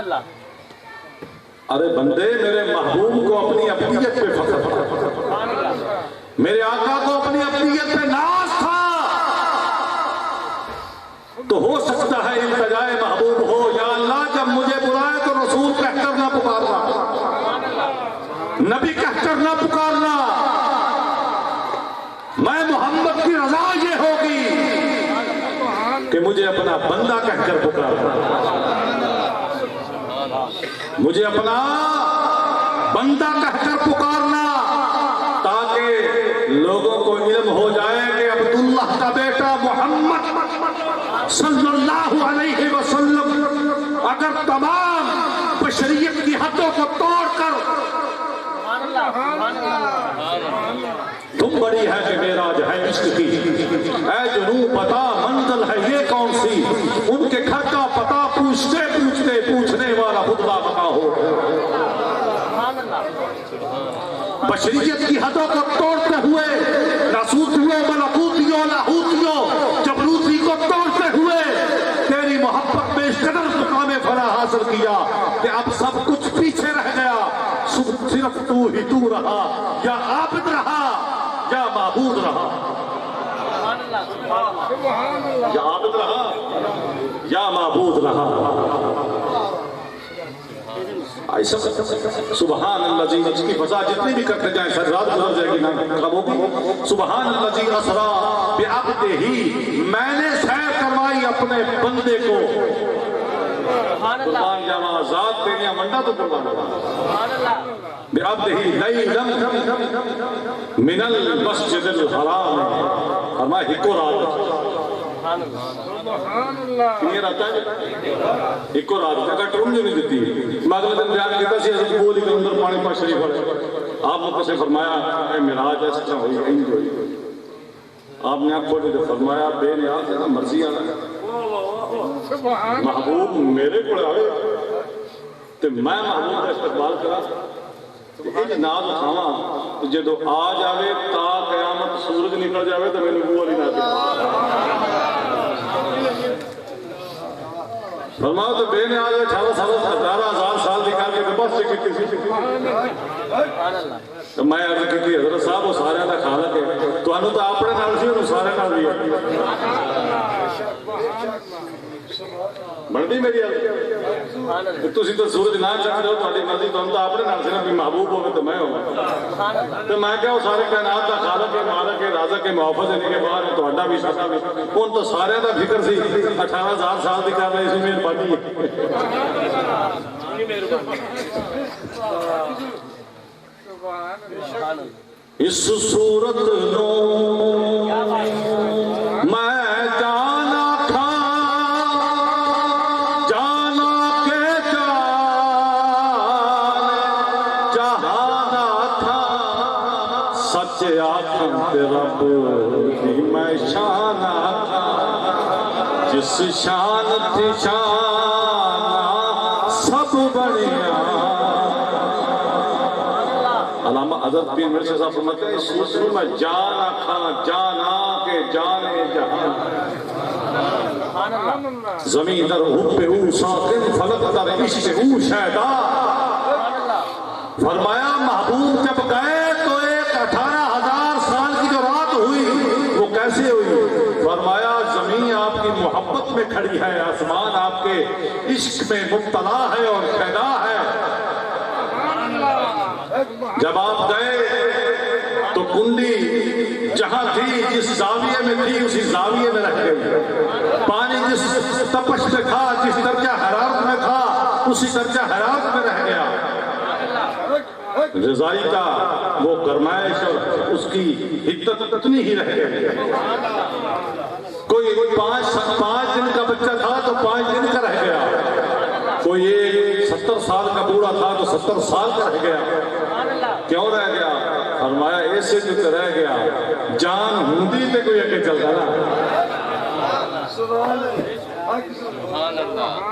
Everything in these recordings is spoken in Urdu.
ارے بندے میرے محبوب کو اپنی اپنیت پہ فخر تھا، میرے آقا کو اپنی اپنیت پہ ناز تھا، تو ہو سکتا ہے التجائے محبوب ہو یا اللہ جب مجھے بلائے تو رسول کہہ کر نہ پکارنا، نبی کہہ کر نہ پکارنا، میں محمد کی رضا یہ ہوگی کہ مجھے اپنا بندہ کہہ کر پکارنا، مجھے اپنا بندہ کہہ کر پکارنا، تاکہ لوگوں کو علم ہو جائے کہ عبداللہ کا بیٹا محمد صلی اللہ علیہ وسلم اگر تمام بشریت کی حدوں کو توڑ کر تم بڑی ہے کہ معراج ہے عشق کی، اے جنوں پتا منزل ہے یہ کون سی، ان کے گھر کا پتا پوچھتے پوچھتے پوچھنے والا خطبہ بتا ہو، بشریت کی حدوں کو توڑتے ہوئے ناسوتیوں ملکوتیوں لاہوتیوں جبروتی کو توڑتے ہوئے تیری محبت میں اس قدر مقام فلاح حاصل کیا کہ اب سب کچھ پیچھے رہ گیا، صرف تو ہی تو رہا، یا عابد رہا یا معبود رہا، یا عابد رہا یا معبود رہا۔ سبحان اللہ جی، اس کی فضا جتنی بھی کرتے جائیں سر رات گزر جائے گی نا کب ہوگی۔ سبحان اللہ جی اسرا بعبدہ ہی، میں نے سیر کروائی اپنے بندے کو، قربان جاوا ذات تیری منڈا تو قربان بعبدہ لیلا من المسجد الحرام، فرمایا ہکو رات کنی رات ہے ہکو رات کا ٹرم جو نہیں دیتی، میں اگلے دن بیان کیتا سی حضرت بولی کے اندر پانی پاس شریف ہے، آپ نے سے فرمایا اے معراج ایسا ہوئی انج ہوئی، آپ نے آپ کو جو فرمایا بے نیاز ہے نا مرضی آنا محبوب میرے کو آئے تو میں محبوب کا استقبال کرا یہ ناز کھاوا جدو آ جاوے تا قیامت سورج نکل جاوے تو میں نے وہ والی ناز فرمایا تو بے نیاز ہے 18,000 سال دکھا کے بس سے کسی تو میں عرض کی تھی حضرت صاحب وہ سارے کا خالق ہے تو انہوں تو اپنے نال سی انہوں سارے نال بھی ہے بڑھتی میری عرض تسی تو سورج نہ چاہ رہے ہو تھوڑی مرضی تو ہم تو اپنے نال سے بھی محبوب ہوگے تو میں ہوں تو میں کہا وہ سارے کائنات کا خالق ہے مالک ہے رازق ہے محافظ ہے کے بعد تو اڈا بھی سکا بھی ان تو سارے کا فکر سی 18,000 سال دکھا رہے اسی مہربانی اس صورت نو میں جانا تھا جانا کے جانا تھا سچ آنکھوں پہ رب کی میں شانہ تھا جس شان تھی شانہ سب بڑھیا علامہ حضرت پیر مرشد صاحب فرماتے ہیں اس سلسلے میں جانا کھانا جانا کے جانے جہان زمین در حب او ساکن فلک در عشق او شہدا فرمایا محبوب جب گئے تو ایک 18,000 سال کی جو رات ہوئی وہ کیسے ہوئی فرمایا زمین آپ کی محبت میں کھڑی ہے آسمان آپ کے عشق میں مبتلا ہے اور شہدا ہے جب آپ گئے تو کنڈی جہاں تھی جس زاویے میں تھی اسی زاویے میں رہ گئی پانی جس تپش میں تھا جس درجہ حرارت میں تھا اسی درجہ حرارت میں رہ گیا رضائی کا وہ گرمائش اور اس کی حدت اتنی ہی رہ گئی کوئی 5 دن کا بچہ تھا تو 5 دن کا رہ گیا کوئی 70 سال کا بوڑھا تھا تو 70 سال کا رہ گیا کیوں رہ گیا فرمایا ایسے جو رہ گیا جان ہندی پہ کوئی اگے چل رہا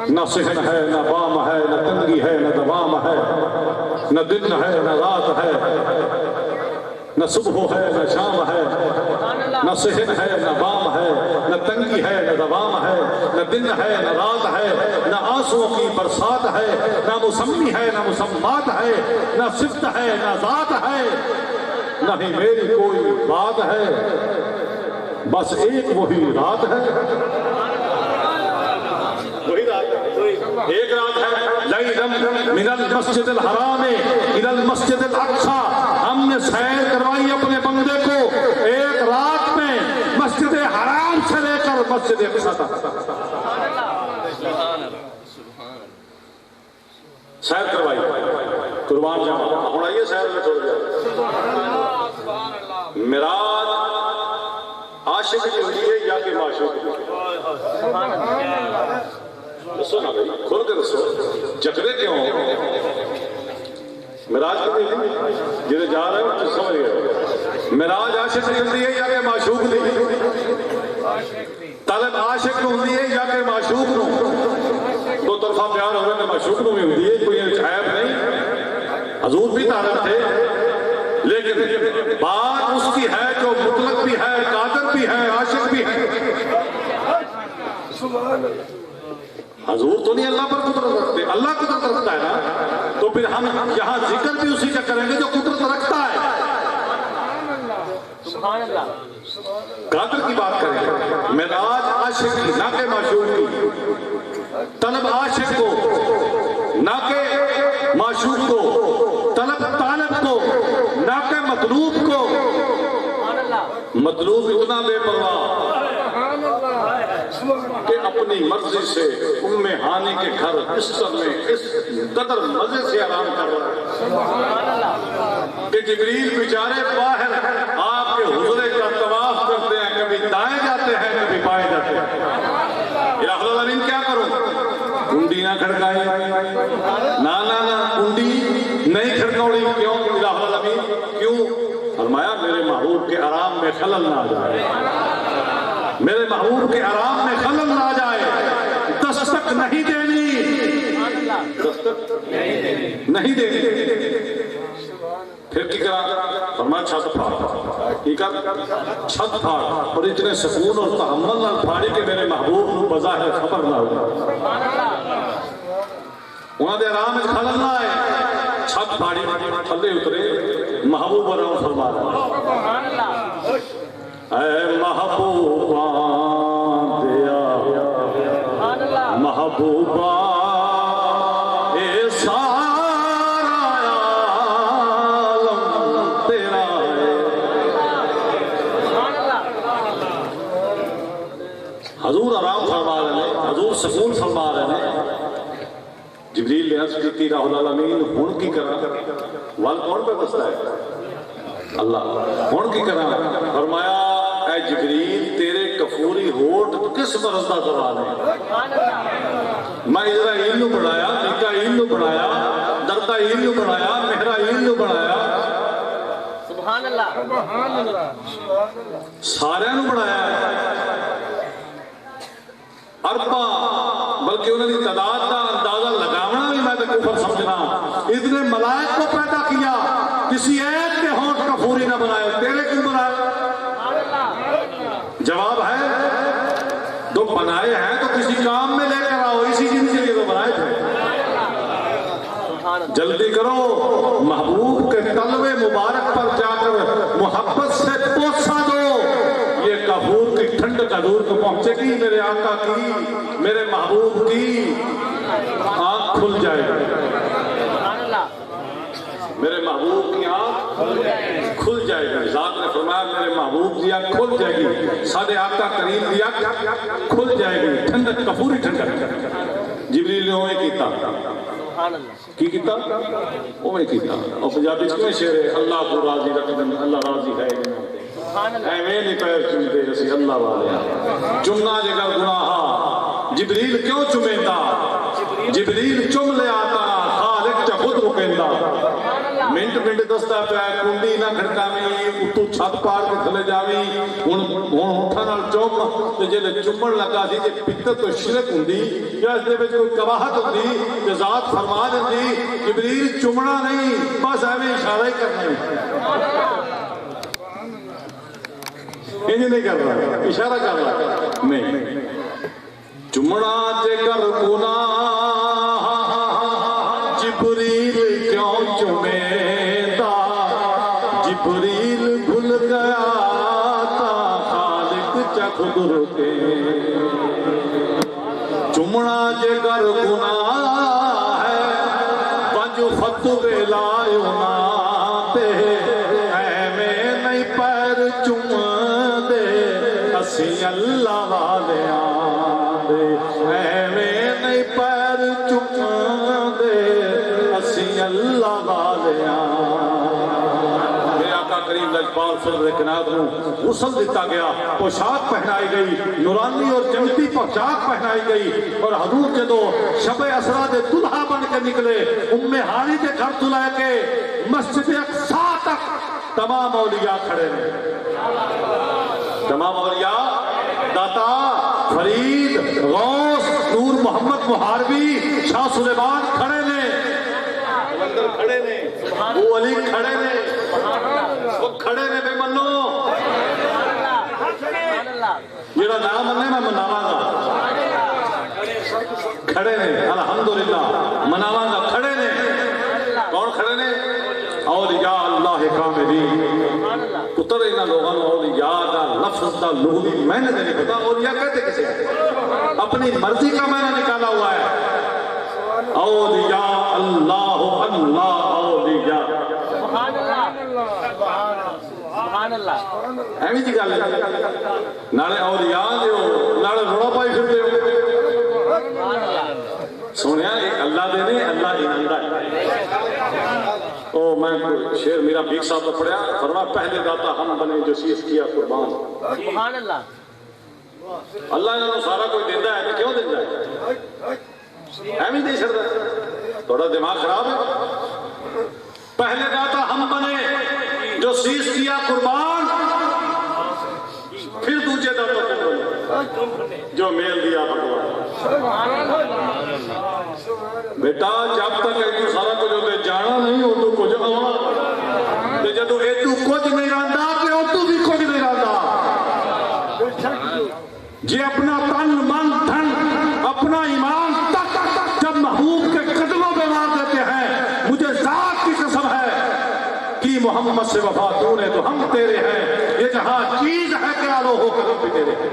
نہ سہن ہے نہ بام ہے نہ تنگی ہے نہ دوام ہے نہ دن ہے نہ رات ہے نہ صبح ہے نہ شام ہے نہ سہن ہے نہ بام ہے نہ تنگی ہے نہ دوام ہے، نہ دن ہے نہ رات ہے، نہ آنسوؤں کی برسات ہے، نہ مسمی ہے نہ مسمات ہے، نہ صفت ہے نہ ذات ہے، نہ ہی میری کوئی بات ہے، بس ایک وہی رات ہے، وہی رات ہے، ایک رات ہے۔ لیلم من المسجد الحرام الى المسجد الاقصی، ہم نے سیر کروائی اپنے بندے کو ایک رات میں مسجد حرام سے لے کر مسجد اقصی تک، سیر کروائی، قربان جاؤں ہوں آئیے سیر میں چھوڑ جائے۔ معراج عاشق کی ہوئی ہے یا کہ معشوق کی؟ دسو نا بھائی، کھول کے دسو، چکرے کیوں معراج کی ہوئی جنہیں جا رہے ہو تو سمجھ گئے، معراج عاشق کی ہوئی ہے یا کہ معشوق کی؟ طلب عاشق کو ہوئی ہے یا کہ معشوق کو؟ دو طرفہ پیار ہوئے میں معشوق کو بھی ہوئی ہے، کوئی عیب نہیں، حضور بھی طالب تھے، لیکن بات اس کی ہے جو مطلق بھی ہے، قادر بھی ہے، عاشق بھی ہے۔ حضور تو نہیں اللہ پر قدرت رکھتے، اللہ قدرت رکھتا ہے نا، تو پھر ہم یہاں ذکر بھی اسی کا کریں گے جو قدرت رکھتا ہے۔ قادر کی بات کریں، معراج عاشق کی نہ کہ معشوق کی، طلب عاشق کو نہ کہ معشوق کو، طلب طالب کو نہ کہ مطلوب کو، مطلوب اتنا بے پرواہ کہ اپنی مرضی سے ام ہانی کے گھر بستر میں اس قدر مزے سے آرام کر رہا ہے کہ جبریل بیچارے باہر آپ کے حضرے کا طواف کرتے ہیں، کبھی دائیں جاتے ہیں کبھی بائیں جاتے ہیں۔ یا العالمین کیا کروں؟ کنڈی نہ کھڑکائے، نہ کنڈی نہیں کھڑکوڑی، کیوں الہ العالمین؟ کیوں؟ فرمایا میرے محبوب کے آرام میں خلل نہ آ جائے، میرے محبوب کے آرام میں خلل نہ آ جائے، دستک نہیں دینی، دستک نہیں دینی۔ پھر کی کرا؟ فرمایا چھت پھاڑ، کی کر؟ چھت پھاڑ، اور اتنے سکون اور تحمل نہ پھاڑی کہ میرے محبوب بظاہر خبر نہ ہو، انہوں نے آرام میں خلل نہ آئے، چھت پھاڑی، تھلے اترے، محبوب آرام فرما رہا ہے۔ اے محبوباں دیا محبوباں اے سارا عالم تیرا ہے۔ حضور آرام فرما رہے ہیں، حضور سکون فرما رہے ہیں۔ جبریل نے عرض کی راہ العالمین ہون کی کرا، وال کون پہ بستا ہے؟ اللہ۔ ہون کی کرا؟ فرمایا اے جبریل تیرے کفوری ہوٹ کس مرض دا سوال ہے؟ میں اسرائیل نو بڑھایا، میکائیل نو بڑھایا، درتائیل نو بڑھایا، مہرائیل نو بڑھایا، سبحان اللہ، سارے نو بڑھایا، اربا بلکہ انہوں نے تعداد کا اندازہ لگاونا بھی میں تو کفر سمجھنا۔ اتنے ملائک کو پیدا کیا، کسی ایک کے ہونٹ کفوری نہ بنائے، تیرے کیوں بنائے؟ جواب ہے تو بنائے ہیں تو کسی کام میں لے کر آؤ، اسی جن کے لیے تو بنائے تھے۔ جلدی کرو، محبوب کے تلوے مبارک پر جا کر محبت سے بوسہ دو، یہ کافور کی ٹھنڈک حضور کو پہنچے گی، میرے آقا کی، میرے محبوب کی آنکھ کھل جائے گی، میرے محبوب کی آنکھ کھل جائے گی۔ ذات نے فرمایا میرے محبوب کی آنکھ کھل جائے گی، سادے آقا کریم کی آنکھ کھل جائے گی، ٹھنڈک کافوری ٹھنڈک۔ جبریل نے ہوئے کیتا، کی کیتا؟ ہوئے کیتا۔ اور پنجابی میں شعر ہے اللہ کو راضی رکھن، اللہ راضی ہے ایویں نہیں پیر چمتے اسی اللہ والے چمنا جگہ گناہ جبریل کیوں چمیندہ؟ جبریل چم لے آتا خالق چا خود رکیندہ، منٹ منٹ دستا پہ کنڈی نہ کھڑکاویں، اتو چھت پار کے تھلے جاویں، ہن ہٹھا نال چم تے جے چمن لگا سی تے پتر تو شرک ہوندی یا اس دے وچ کوئی کباہت ہوندی تے ذات فرما دیندی جبریل چمنا نہیں، بس ایویں اشارہ ہی کرنا ہے۔ یہ نہیں کر رہا، اشارہ کر رہا نہیں. چمڑا جے کر گناہ جبریل کیوں چمیدا، جبریل بھول گیا تا خالق چا خود روکے. چمڑا جے کر گناہ ہے پنج فتوے لائیو نا تے، ایویں نہیں پیر چم دے اسی اللہ والیاں دے، ایویں نہیں پیر چم دے اسی اللہ والیاں. میرے آقا کریم لجپال صلی اللہ علیہ وسلم کو غسل دیتا گیا، پوشاک پہنائی گئی، نورانی اور جنتی پوشاک پہنائی گئی، اور حضور جدو شب اسرا دے دلہا بن کے نکلے ام ہانی کے گھر تو لے کے مسجد اقصی تک تمام اولیاء کھڑے ہیں. تمام اولیاء داتا فرید غوث نور محمد محاربی شاہ سلیمان کھڑے نے، اندر کھڑے نے، وہ علی کھڑے نے، وہ کھڑے نے بے منو. جیڑا نام مننے میں مناواں گا، کھڑے نے الحمدللہ مناواں گا، کھڑے نے. کون کھڑے نے؟ اولیاء اللہ کاملین. پتر انہاں لوگاں نوں اولیاء دا لفظ دا لغوی معنی نہیں پتا. اولیاء کہتے کسے اپنی مرضی کا معنی نکالا ہوا ہے. اولیاء اللہ اللہ اولیاء سبحان اللہ. ایویں جی گل ہے، نالے اولیاء دے ہو نالے روڑا پائی پھردے ہو. سنیا ایک اللہ دے نے، اللہ ایمان دا ہے. او میں شعر میرا بیگ صاحب نے پڑھیا، فرما پہلے داتا ہم بنے جو سیس کیا قربان. سبحان اللہ. اللہ انہوں نے سارا کوئی دیتا ہے، کیوں دیتا ہے؟ ایویں دے چھڑدا ہے؟ تھوڑا دماغ خراب ہے. پہلے داتا ہم بنے جو سیس کیا قربان، پھر دوجے داتا تم بنے جو میل دیا بھگوان. بیٹا جب تک ایک سارا کچھ ہوتے جانا نہیں ہو تو کچھ آنا، جدو ایک کچھ نہیں رہندا تے او تو بھی کچھ نہیں رہندا. جی اپنا تن من دھن اپنا ایمان تک جب محبوب کے قدموں پہ مار دیتے ہیں، مجھے ذات کی قسم ہے کہ محمد سے وفا تو نے تو ہم تیرے ہیں. یہ جہاں چیز ہے کہ آلو ہو کر بھی تیرے ہیں.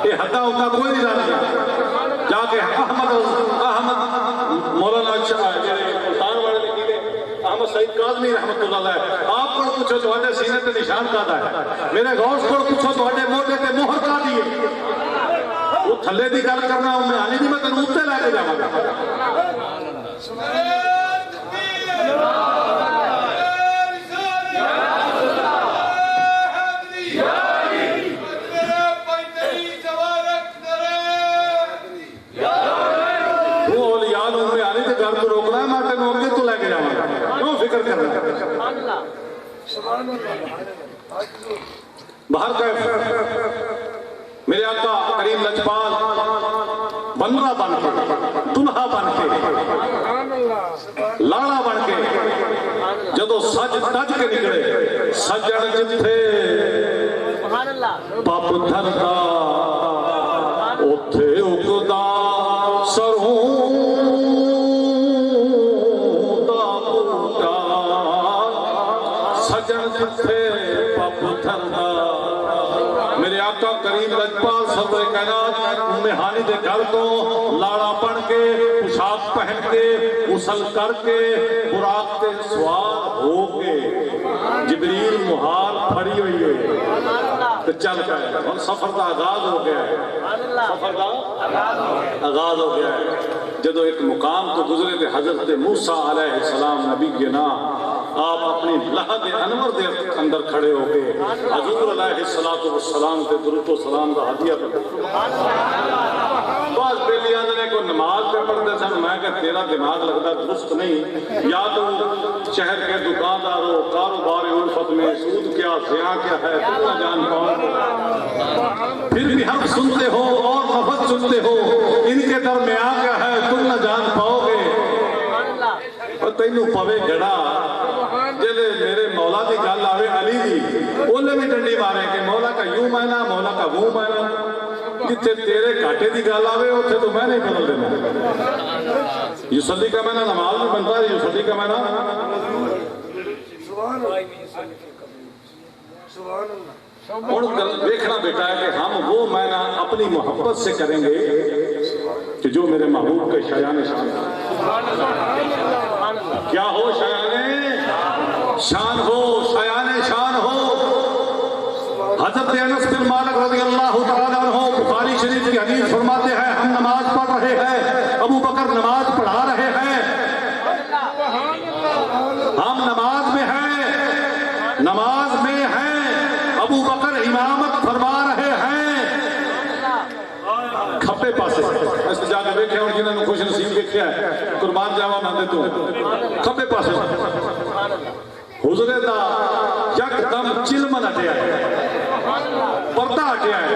یہ حدا ہوتا کوئی نہیں جانتا. جا کے احمد مولانا ملتان والے لکھی گئے احمد سعید کاظمی رحمت اللہ علیہ، آپ کو پوچھو تو سینے تے نشان کا ہے. میرے غوث کو پوچھو تو موٹے تے مہر کا دیے. وہ تھلے دی گل کرنا ہوں میں آنی نہیں، میں تنوں تے لے کے جاواں گا. باہر کا میرے آقا کریم لجپال بندہ بن کے، دلہا بن کے، لاڑا بن کے جدو سج تج کے نکلے، سجن جتھے پپ دھردا اوتھے اگدا سروں دا بوٹا. سجن جتھے پپ دھردا. میرے آقا کریم لجپال صدر کائنات مہانی دے گھر تو لاڑا بن کے، پوشاک پہن کے، غسل کر کے، براق تے سوار ہو کے، جبریل مہار پھڑی ہوئی ہے تو چل گئے. اور سفر کا آغاز ہو گیا ہے. سفر کا آغاز ہو گیا ہے. جدو ایک مقام تو گزرے تھے حضرت موسیٰ علیہ السلام نبی کے نام، آپ اپنی لحد انور دے اندر کھڑے ہو کے حضور علیہ السلام کے درود و سلام کا ہدیہ کرتے. بعض بیلیاں نے کو نماز پہ پڑھتے سن، میں کہ تیرا دماغ لگتا درست نہیں، یا تو شہر کے دکاندار ہو، کاروبار الفت میں سود کیا زیاں کیا ہے تم نہ جان پاؤ، پھر بھی حق سنتے ہو اور مفت سنتے ہو، ان کے درمیان کیا ہے تم نہ جان پاؤ گے. اور تینوں پوے گڑا جلے میرے مولا کی گل آئے علی دی انہیں بھی ڈنڈی مارے کہ مولا کا یوں معنی مولا کا وہ معنی جتنے تیرے گھاٹے کی گل آئے اتنے تو میں نہیں بدل دینا یوسلی کا معنی نماز میں بنتا ہے یوسلی کا معنی اور دیکھنا بیٹا ہے کہ ہم وہ معنی اپنی محبت سے کریں گے کہ جو میرے محبوب کے شایان شان کیا ہو شایان شان ہو شایان شان ہو حضرت انس بن مالک رضی اللہ تعالیٰ عنہ بخاری شریف کی حدیث فرماتے ہیں ہم نماز پڑھ رہے ہیں ابو بکر نماز پڑھا رہے ہیں ہم نماز میں ہیں ابو بکر امامت فرما رہے ہیں کھپے پاسے اس جا کے دیکھے اور جنہوں نے خوش نصیب دیکھا ہے قربان جاوا ماندے تو کھپے پاسے حضور دا یک دم چلمن ہٹیا ہے پردہ ہٹیا ہے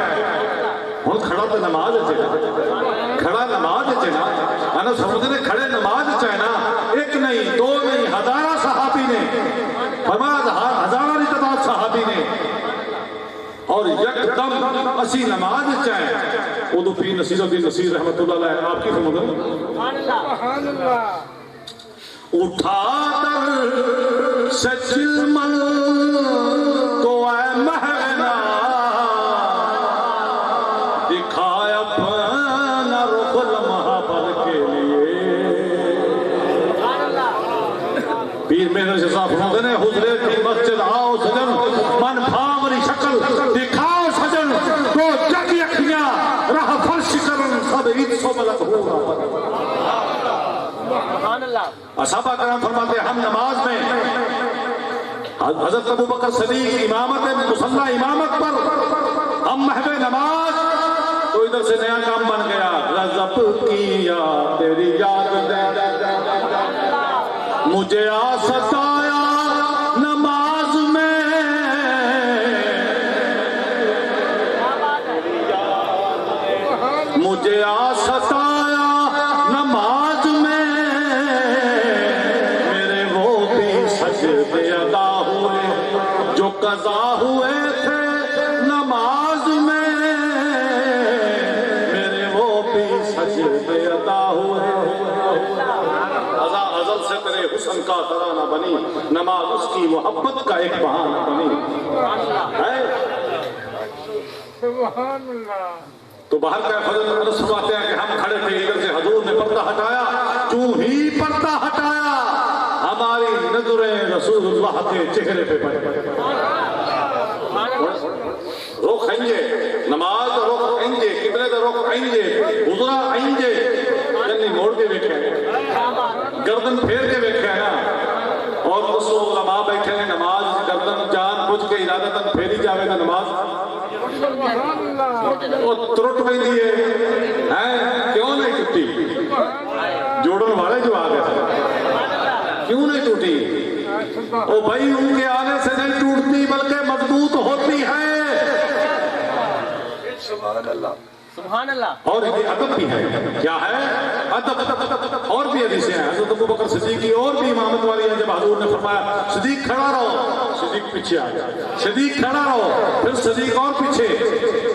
ہن کھڑا تو نماز ہے کھڑا نماز ہے نا انا سمجھنے کھڑے نماز ہے نا ایک نہیں دو نہیں ہزارہ صحابی نے فرمایا ہزارہ کی تعداد صحابی نے اور یک دم اسی نماز چاہے ادو پیر نصیر الدین نصیر رحمت اللہ علیہ آپ کی فرمودن اٹھا در سے چلمن کو اے مہنا دکھائے اپنا رخ المحبت کے لیے پیر میرے سے صاحب فرمودن ہے حضرت کی مسجد آؤ سجن من بھامری شکل دکھاؤ سجن تو جگی اکھیاں رہ فرش کرن سب عید سو ملک ہو اصحابہ کرام فرماتے ہیں ہم نماز میں حضرت ابو بکر صدیق امامت مصلی امامت پر ہم محو نماز تو ادھر سے نیا کام بن گیا رضب کیا تیری یاد دے مجھے آ ستایا نماز میں مجھے آ ستایا نماز میں میرے وہ بھی سجدے ادا ہوئے جو قضا ہوئے تھے نماز میں میرے وہ بھی سجدے ادا ہوئے ازل سے تیرے حسن کا ترانہ بنی نماز اس کی محبت کا ایک بہانہ بنی سبحان اللہ تو باہر کا فضل اللہ سماتے ہیں کہ ہم کھڑے تھے ادھر سے حضور نے پردہ ہٹایا کیوں ہی پردہ ہٹایا ہماری نظریں رسول اللہ کے چہرے پہ پڑے رخ آئیں نماز رخ آئیں قبلے دا رخ آئیں حضرہ آئیں جنی موڑ کے بیٹھے ہیں گردن پھیر کے بیٹھے ہیں نا اور اس علماء بیٹھے ہیں نماز گردن جان بوجھ کے ارادتاً پھیری جاوے گا نماز وہ ترٹ میں دیئے کیوں نہیں ٹوٹی جوڑن والے جو آگے تھے کیوں نہیں ٹوٹی او بھائی ان کے آنے سے نہیں ٹوٹتی بلکہ مضبوط ہوتی ہے سبحان اللہ سبحان اللہ اور یہ ادب بھی ہے کیا ہے ادب اور بھی حدیثیں ہیں حضرت ابو بکر صدیق کی اور بھی امامت والی ہے جب حضور نے فرمایا صدیق کھڑا رہو صدیق پیچھے آ گیا صدیق کھڑا رہو پھر صدیق اور پیچھے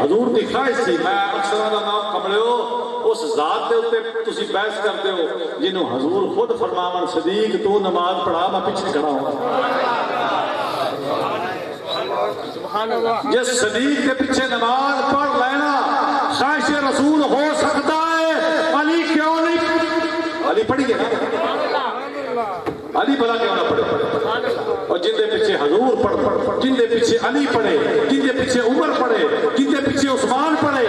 حضور دی خواہش تھی میں اکثر نام کمڑے ہو اس ذات دے اوپر تسی بحث کرتے ہو جنہوں حضور خود فرماون صدیق تو نماز پڑھا میں پیچھے کھڑا ہوں سبحان اللہ جس صدیق کے پیچھے نماز پڑھ لینا خواہش رسول ہو سکتا ہے علی کیوں نہیں علی پڑھی ہے علی بلا کیوں نہ پڑھے اور جن دے پیچھے حضور پڑھ جن دے پیچھے علی پڑھے جن دے پیچھے عمر پڑھے جن دے پیچھے عثمان پڑھے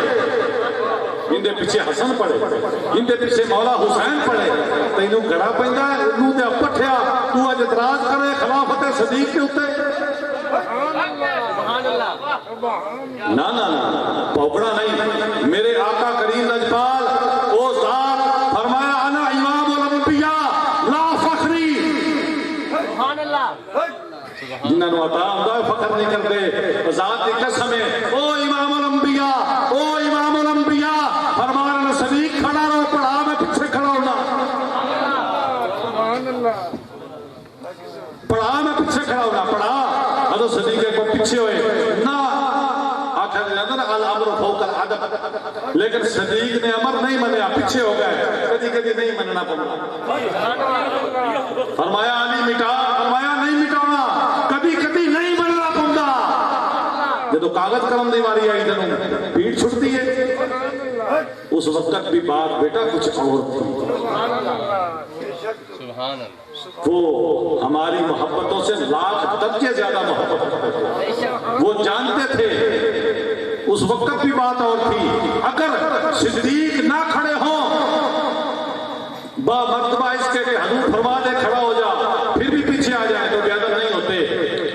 جن دے پیچھے حسن پڑھے جن دے پیچھے مولا حسین پڑھے تو انہوں گھڑا پہندا ہے انہوں دے پٹھیا تو اج اعتراض کرے خلافت صدیق کے اوتے نا نا نا پوکڑا نہیں میرے آقا کریم لجپال او ذات فرمایا انا امام الانبیاء لا فخری سبحان اللہ جنہاں نو عطا ہوندا ہے فخر نہیں کرتے ذات دی قسم ہے او امام الانبیاء فرمایا صدیق کھڑا رہو پڑھا میں پیچھے کھڑا ہونا سبحان اللہ پڑھا میں پیچھے کھڑا ہونا پڑھا حضرت صدیق اکبر پیچھے ہوئے نہ آخر جاتا نا الامر فوق الادب، لیکن صدیق نے امر نہیں منیا، پیچھے ہو گئے، کدی کدی نہیں مننا پڑا، فرمایا علی مٹا، فرمایا نہیں مٹانا، کبھی کبھی نہیں مننا پڑتا، جب کاغذ قلم دی واری آئی تنوں پیٹ چھٹتی ہے، اس وقت بھی بات بیٹا کچھ اور تھی، وہ ہماری محبتوں سے لاکھ درجے زیادہ محبت کرتے تھے، وہ جانتے تھے اس وقت بھی بات اور تھی، اگر صدیق نہ کھڑے ہوں با مرتبہ اس کے کہ حضور فرما دے کھڑا ہو جا، پھر بھی پیچھے آ جائے تو بے ادب نہیں ہوتے،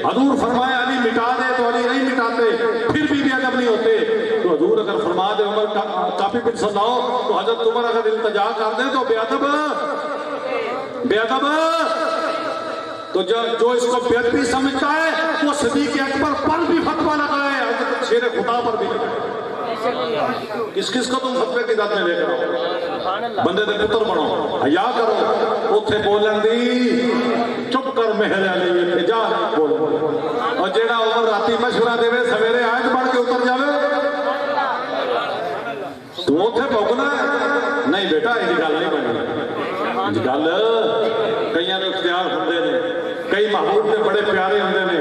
حضور فرمائے علی مٹا دے تو علی نہیں مٹاتے، پھر بھی بے ادب نہیں ہوتے، تو حضور اگر فرما دے عمر کافی پھر سناؤ تو حضرت عمر اگر التجا کر دیں تو بے ادب تو جو اس کو بے ادبی سمجھتا ہے وہ صدیق اکبر پر بھی فتویٰ لگائے، حضرت شیر خدا پر بھی لگائے، کس کس کو تم فتوے کی داد میں لے کر آؤ، بندے دے پتر بنو، حیا کرو، اتھے بولن دی چپ کر مہر علی اتھے جا بول، اور جیڑا عمر راتی مشورہ دے وے سویرے آئے تو بڑھ کے اتر جاوے، تم اتھے پوکنا ہے، نہیں بیٹا یہ گل نہیں بنی، گل کئیاں نے اختیار ہوندے نے، کئی محبوب نے بڑے پیارے ہوندے نے،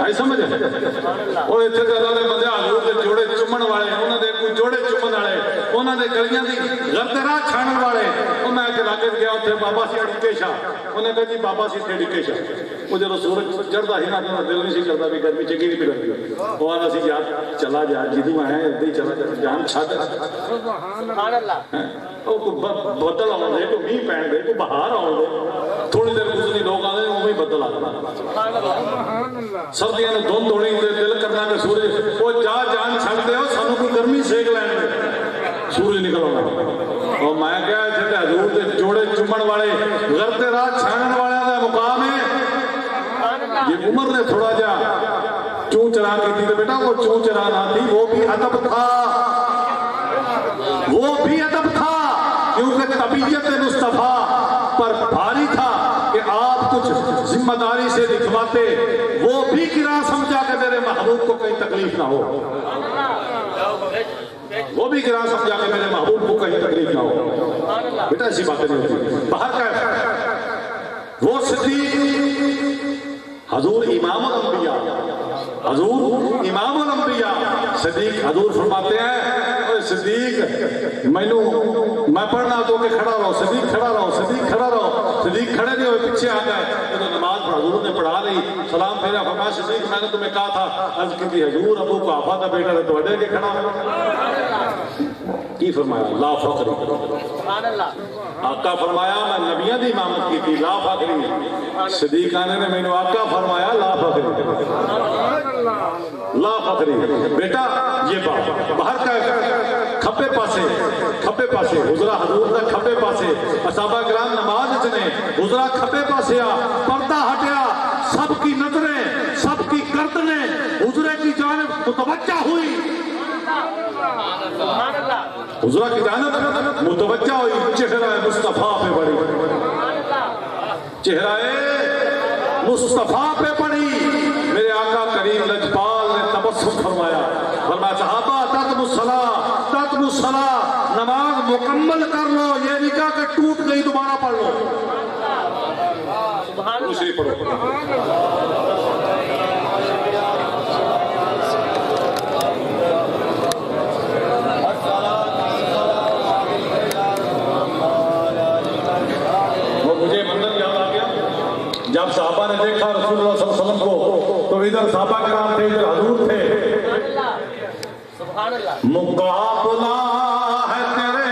آئی سمجھ وہ اتنے زیادہ دے بندے حضور دے جوڑے چمن والے، انہوں نے کوئی جوڑے چمن والے، انہوں نے گلیاں دی غرد راہ چھانن والے، وہ میں کے لاگے گیا اتنے بابا سی اڑکے شاہ، انہیں کہا جی بابا سی تھے ڈکے شاہ، وہ جب سورج چڑھتا ہی نہ دل نہیں سی کرتا بھی گرمی چنگی نہیں پڑتی، وہ آنا سی یار چلا جا جدوں میں ہے ادھر ہی چلا جا جان چھا دے، بدل آؤ دے تو مینہ پہن دے تو بہار آؤ دے، تھوڑی دیر گزری لوگ آتے ہیں وہ بدل آتا، سردیاں نے دھند ہونی دل کرنا کہ سورج وہ جا جان چھڑ دے ہو سانو کوئی گرمی سیک لین دے، سورج نکل آنا، اور میں کہا جیسے حضور دے جوڑے چمن والے غرد راہ چھانن والے دا مقام ہے، یہ عمر نے تھوڑا جا چون چرا کی تھی تو بیٹا وہ چون چرا نہ تھی، وہ بھی ادب تھا، وہ بھی ادب تھا، کیونکہ طبیعت مصطفیٰ پر بھاری تھا کہ آپ کچھ ذمہ داری سے دکھواتے، وہ بھی گرا سمجھا کہ میرے محبوب کو کہیں تکلیف نہ ہو، وہ بھی گرا سمجھا کہ میرے محبوب کو کہیں تکلیف نہ ہو، بیٹا ایسی باتیں نہیں ہوتی، باہر کا وہ صدیق حضور امام الانبیاء، حضور امام الانبیاء، صدیق حضور فرماتے ہیں صدیق میں پڑھنا تو کہ کھڑا رہو، صدیق کھڑا رہو، صدیق کھڑا رہو، صدیق کھڑے نہیں ہوئے پیچھے آ گئے، تو نماز حضور نے پڑھا لی، سلام پھیرا، فرمایا صدیق میں نے تمہیں کہا تھا، عرض کی تھی حضور ابو کو آفا تھا بیٹا تو اڈے کے کھڑا کی فرمایا لا فخری، آقا فرمایا میں نبیوں دی امامت کی تھی لا فخری، صدیق آنے نے میں نے آقا فرمایا لا فخری، لا فخری، بیٹا یہ بات باہر کا کھپے پاسے حضرہ حضور دا کھپے پاسے، صحابہ کرام نماز چنے حضرہ کھپے پاسے آ، پردہ ہٹیا، سب کی نظریں سب کی گردنیں حضرہ کی جانب متوجہ ہوئی، حضرہ کی جانب متوجہ ہوئی، چہرہ مصطفیٰ پہ پڑی، چہرہ مصطفیٰ پہ پڑی، میرے آقا کریم لجپال نے تبسم فرمایا، فرمایا صحابہ تتم الصلاۃ، نماز مکمل کر لو، یہ نہیں کہا کہ ٹوٹ گئی دوبارہ پڑھ لو، دوسری پڑھو، مجھے منظر یاد آ گیا جب صحابہ نے دیکھا رسول اللہ صلی اللہ علیہ وسلم کو تو ادھر صحابہ کرام تھے ادھر حضور تھے، مقابلہ ہے تیرے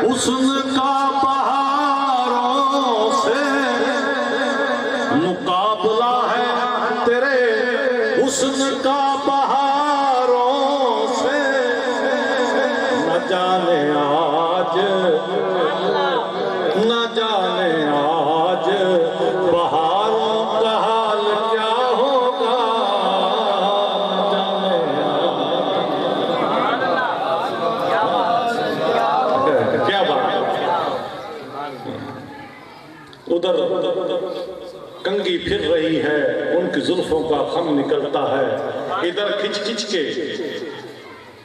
حسن کا بہاروں سے، مقابلہ ہے تیرے حسن کا بہاروں سے، نہ جانے آج بہاروں کا حال کیا ہوگا، کیا بات ادھر کنگھی پھر رہی ہے، ان کی زلفوں کا خم نکلتا ہے، ادھر کھچ کھچ کے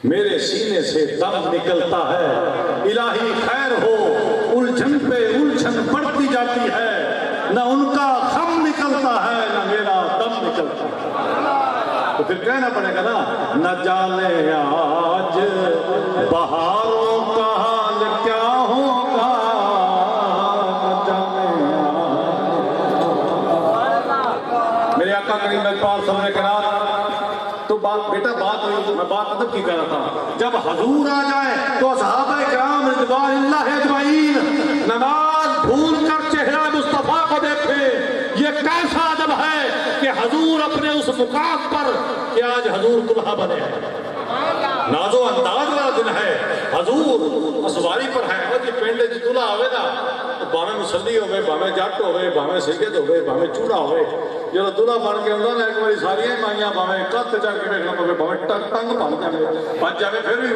میرے سینے سے دم نکلتا ہے۔ الہی خیر ہو، الجھن پہ الجھن بڑھتی جاتی ہے، نہ ان کا خم نکلتا ہے نہ میرا دم نکلتا ہے۔ تو پھر کہنا پڑے گا نا، نہ جانے آج بہاروں کا حال کیا ہوگا، نہ جانے میرے آقا کریم پاک صلی اللہ علیہ وسلم۔ تو بات بیٹا بات ہوئی، میں بات ادب کی کر رہا تھا، جب حضور آ جائے تو صحابہ کرام رضوان اللہ اجمعین نماز بھول کر چہرہ مصطفیٰ کو دیکھے۔ یہ کیسا ادب ہے کہ حضور اپنے اس مقام پر کہ آج حضور دلہا بنے ہیں، ناز و انداز والا دن ہے، حضور اسواری پر ہے، اور یہ پینڈے جی دلہا ہوئے نا تو باہمیں مسلی ہوئے، باہمیں جٹ ہوئے، باہمیں سید ہوئے، باہمیں چوڑا ہوئے، جو دلہا بن کے ہوتا نا ایک باری ساریاں مائیاں باہمیں کت چڑھ کے بیٹھنا پڑے، باہمیں ٹنگ بن جائے بچ جائے پھر بھی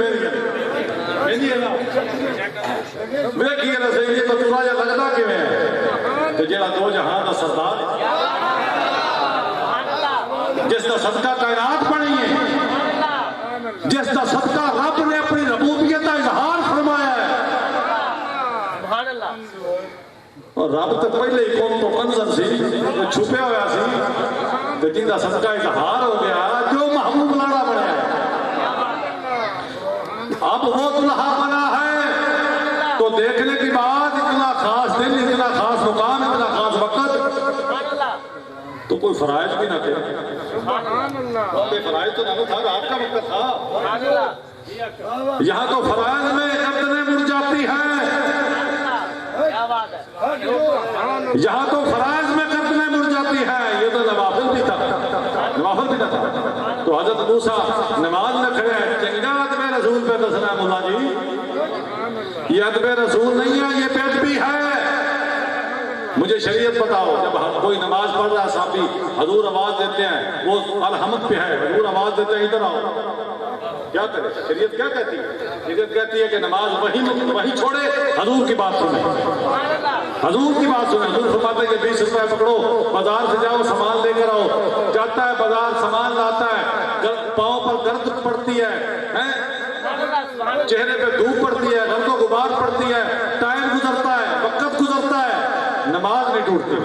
میری ہے نا میرے کی ہے نا صحیح ہے تو تلا جا لگتا کیویں ہے تو جیڑا دو جہاں دا سردار جس کا صدقہ کائنات بنی ہے، جس کا صدقہ رب نے اپنی ربوبیت کا اظہار فرمایا ہے، سبحان اللہ، اور رب تو پہلے ہی قوم تو کنزن سی چھپے ہوا سی تو جن کا صدقہ اظہار ہو گیا جو محبوب لاڑا بنیا ہے، اب وہ دلہا بنا ہے تو دیکھنے کی بات اتنا خاص دن، اتنا خاص مقام، اتنا خاص وقت تو کوئی فرائض بھی نہ تھے، فرائض تو نہ تھا، رات کا وقت تھا، یہاں تو فرائض میں گردنیں مڑ جاتی ہیں، یہاں تو فرائض میں گردنیں مڑ جاتی ہیں، یہ تو نوافل بھی تھا، نوافل بھی نہ تھا۔ تو حضرت موسیٰ نماز میں کھڑے ہیں، چنگا ادب رسول پہ دسنا ہے مولا جی، یہ ادب رسول نہیں ہے، یہ پیٹ بھی ہے۔ مجھے شریعت بتاؤ، جب کوئی نماز پڑھ رہا ہے صحابی، حضور آواز دیتے ہیں، وہ الحمد پہ ہے، حضور آواز دیتے ہیں ادھر آؤ، کیا کرے؟ شریعت کیا کہتی ہے؟ شریعت کہتی ہے کہ نماز وہی چھوڑے، حضور کی بات سنیں، حضور کی بات سنیں۔ حضور فرماتے ہیں کہ 20 روپے پکڑو، بازار سے جاؤ سامان لے کر آؤ، جاتا ہے بازار سامان لاتا ہے، پاؤں پر گرد پڑتی ہے، چہرے پہ دھوپ پڑتی ہے، گھر کو غبار پڑتی ہے، ٹائم گزرتا ہے، وقت گزرتا ہے، نماز نہیں ٹوٹتی،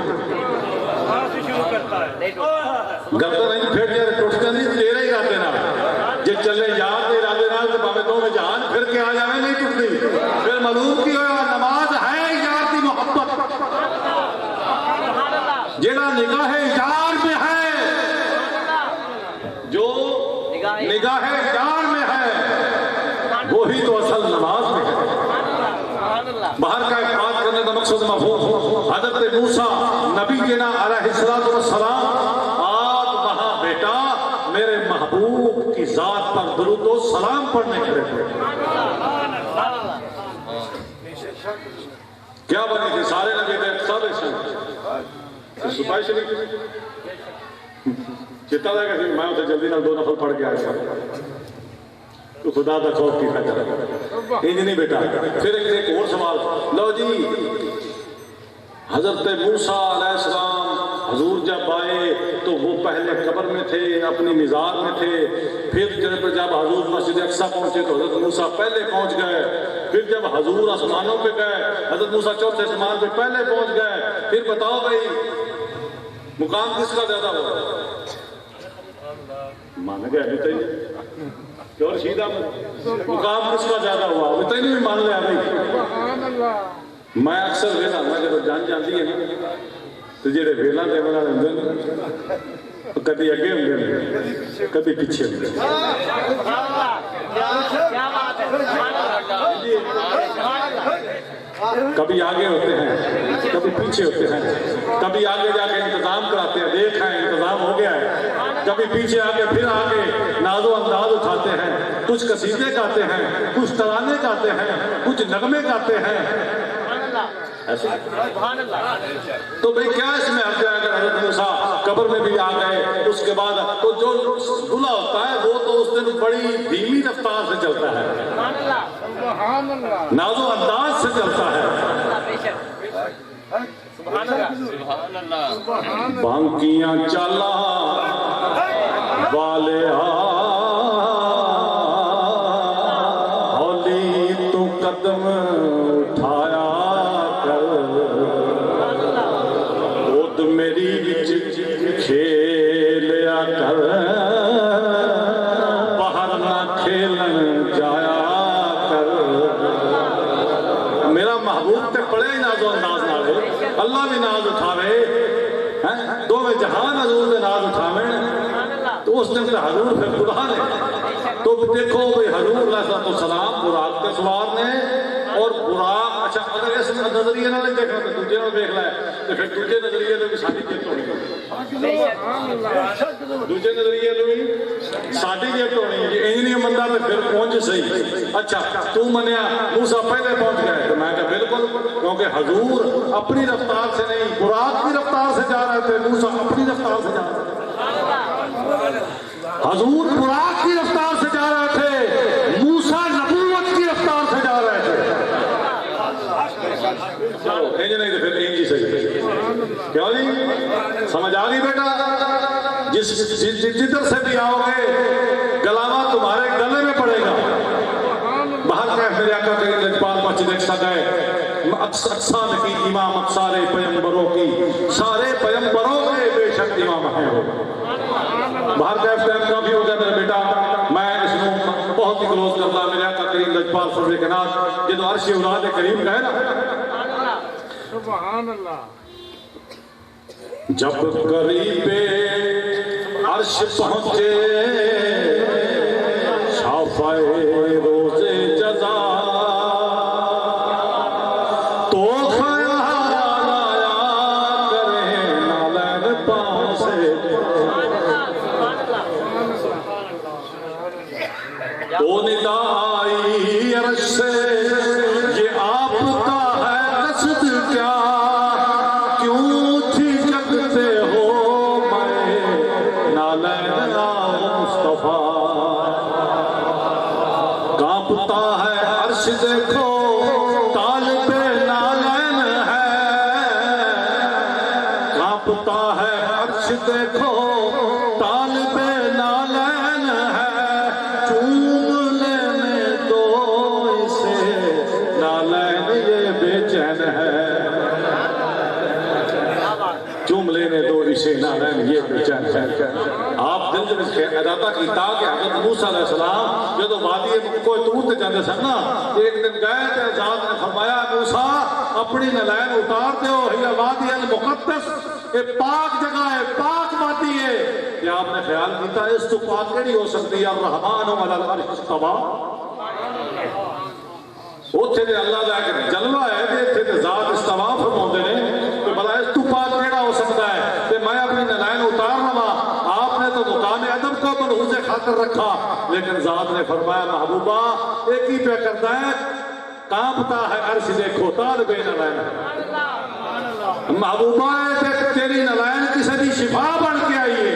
گردن نہیں پھیٹتے ٹوٹتے نہیں، تیرے ہی رہتے نا جی چلے یاد دے رادے نال تو باویں دو میں جہان پھر کے آ جائے نہیں ٹوٹتی، پھر معلوم کی ہوا نماز ہے یار دی محبت، جیڑا نگاہ یار میں ہے، جو نگاہ یار میں ہے وہی تو اصل نماز میں ہے۔ باہر کا ایک بات کرنے کا مقصد مفہوم، حضرت موسیٰ نبی جنا علیہ السلام آج وہاں بیٹا میرے محبوب کی ذات پر درود و سلام پڑھنے کھڑے تھے۔ کیا بنی تھی؟ سارے نبی تھے، سب ایسے سپاہی شریف چتا لگا کہ میں اسے جلدی نہ 2 نفل پڑھ کے آیا تو خدا کا خوف کی خاطر نہیں بیٹا۔ پھر ایک اور سوال، لو جی حضرت موسیٰ علیہ السلام حضور جب آئے تو وہ پہلے قبر میں تھے، اپنی مزار میں تھے، پھر جب حضور مسجد اقصیٰ پہنچے تو حضرت موسیٰ پہلے پہنچ گئے، پھر جب حضور آسمانوں پہ گئے حضرت موسیٰ چوتھے آسمان پہ پہلے پہنچ گئے۔ پھر بتاؤ بھائی مقام کس کا زیادہ ہوا؟ مان گئے ابھی تک اور سیدھا مقام کس کا زیادہ ہوا؟ ابھی تک نہیں مان لیا بھائی۔ میں اکثر ویلا میں جب جان جاتی ہے نا تو جڑے ویلا دے والا ہوندے نے کبھی اگے ہوندے نے کبھی پیچھے ہوندے نے۔ کبھی آگے ہوتے ہیں کبھی پیچھے ہوتے ہیں، کبھی آگے جا کے انتظام کراتے ہیں، دیکھ ہیں انتظام ہو گیا ہے، کبھی پیچھے آگے پھر آگے ناز و انداز اٹھاتے ہیں، کچھ قصیدے گاتے ہیں، کچھ ترانے گاتے ہیں، کچھ نغمے گاتے ہیں۔ تو بھئی کیا اس میں حرج ہے اگر حضرت موسیٰ قبر میں بھی آ گئے اس کے بعد تو جو دلہا ہوتا ہے وہ تو اس دن بڑی دھیمی رفتار سے چلتا ہے، ناز و انداز سے چلتا ہے۔ سبحان اللہ بانکیاں چالا والے ہولی تو قدم اٹھایا کر خود میری وچ کھیلیا کر باہر نہ کھیلن جایا کر میرا محبوب تے بڑے ہی ناز و انداز نال ہے اللہ بھی ناز اٹھاوے دو میں جہان حضور نے ناز اٹھاوے تو اس دن سے حضور پھر خدا نے تو دیکھو بھئی حضور علیہ السلام براق کے سوار نے اور براق اچھا اگر اس نظریے نہ لیں دیکھنا تو دوجے نہ دیکھ لائے تو پھر دوجے نظریے نے بھی ساڑھی جیت ہونی دوجے نظریے نے بھی ساڑھی جیت ہونی یہ انجنی مندہ میں پھر پہنچ صحیح اچھا تو منیا موسیٰ پہلے پہنچ گئے تو میں کہا بالکل کیونکہ حضور اپنی رفتار سے نہیں براق کی رفتار سے جا رہے تھے موسیٰ اپنی رفتار سے جا رہے تھے حضور براق کی رفتار سے جا رہے تھے موسیٰ نبوت کی رفتار سے جا رہے تھے چلو انج نہیں تو پھر انج ہی صحیح کیا جی سمجھ آ گئی بیٹا جدھر سے بھی آؤ گے گلاما تمہارے گلے میں پڑے گا باہر کہ میرے آقا کے لجپال مسجد ایک سگئے اقسام کی امام سارے پیمبروں کی سارے پیمبروں کے بے شک امام ہیں باہر کا ٹائم کافی ہو گیا میرا بیٹا میں اس کو بہت ہی کلوز کرتا میرے آقا کریم لجپال صدر کے ناز یہ تو عرش اولاد کریم کا ہے نا سبحان اللہ جب قریب عرش پہنچے شافائے روز جزا تو خیال آیا کریں نالین پاؤں سے تو ندا آئی عرش سے یہ آپ کا ہے قصد کیا کیوں جھجکتے ہو میں نالین مصطفیٰ کانپتا ہے عرش دیکھو طالب نالین ہے کانپتا ہے عرش دیکھو طالب نالین ہے چوم لینے دو اسے نالین یہ بے چین ہے چوم لینے دو اسے نالین یہ بے چین ہے آپ دل جب اس کے اداتا کی کہ حضرت موسیٰ علیہ السلام جو وادی کوئی تور تے جاندے سن نا ایک دن گئے تے ذات نے فرمایا موسیٰ اپنی نالین اتار دے ہو یہ وادی المقدس یہ پاک جگہ ہے پاک وادی ہے کہ آپ نے خیال کیتا اس تو پاک کیڑی ہو سکتی ہے الرحمن علی العرش استویٰ اوتھے دے اللہ دا ایک جلوہ ہے تے تے ذات استویٰ فرماندے نے کہ بھلا اس تو پاک کیڑا ہو سکتا ہے تے میں اپنی نالین اتار لواں آپ نے تو مقام ادب کو ملحوظ خاطر رکھا لیکن ذات نے فرمایا محبوبہ ایک ہی پہ کرتا ہے کانپتا ہے عرش دیکھو طالب نالین محبوبہ تیری نالین کسی دی شفا بن کے آئیے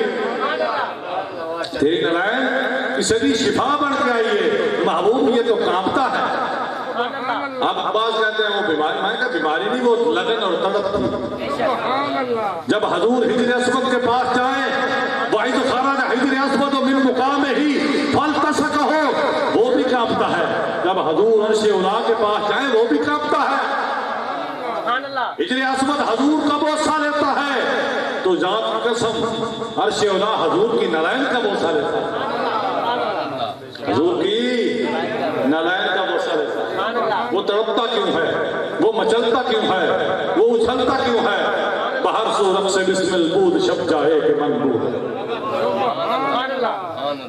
تیری نالین کسی دی شفا بن کے آئیے محبوب یہ تو کانپتا ہے اب عباس کہتے ہیں وہ بیماری میں کہا بیماری نہیں وہ لگن اور تڑپ جب حضور حجر اسود کے پاس جائیں وحید خارج حجر اسود من مقام ہی فلتسک ہو وہ بھی کانپتا ہے جب حضور عرش اولا کے پاس جائیں وہ بھی کانپتا ہے حجر اسود حضور کا بوسہ لیتا ہے تو ذات کی قسم عرش اولا حضور کی نالین کا بوسہ لیتا ہے حضور کی نالین کا بوسہ لیتا ہے وہ تڑپتا کیوں ہے وہ مچلتا کیوں ہے وہ اچھلتا کیوں ہے باہر سورت سے بسم البود شب جائے کہ منبود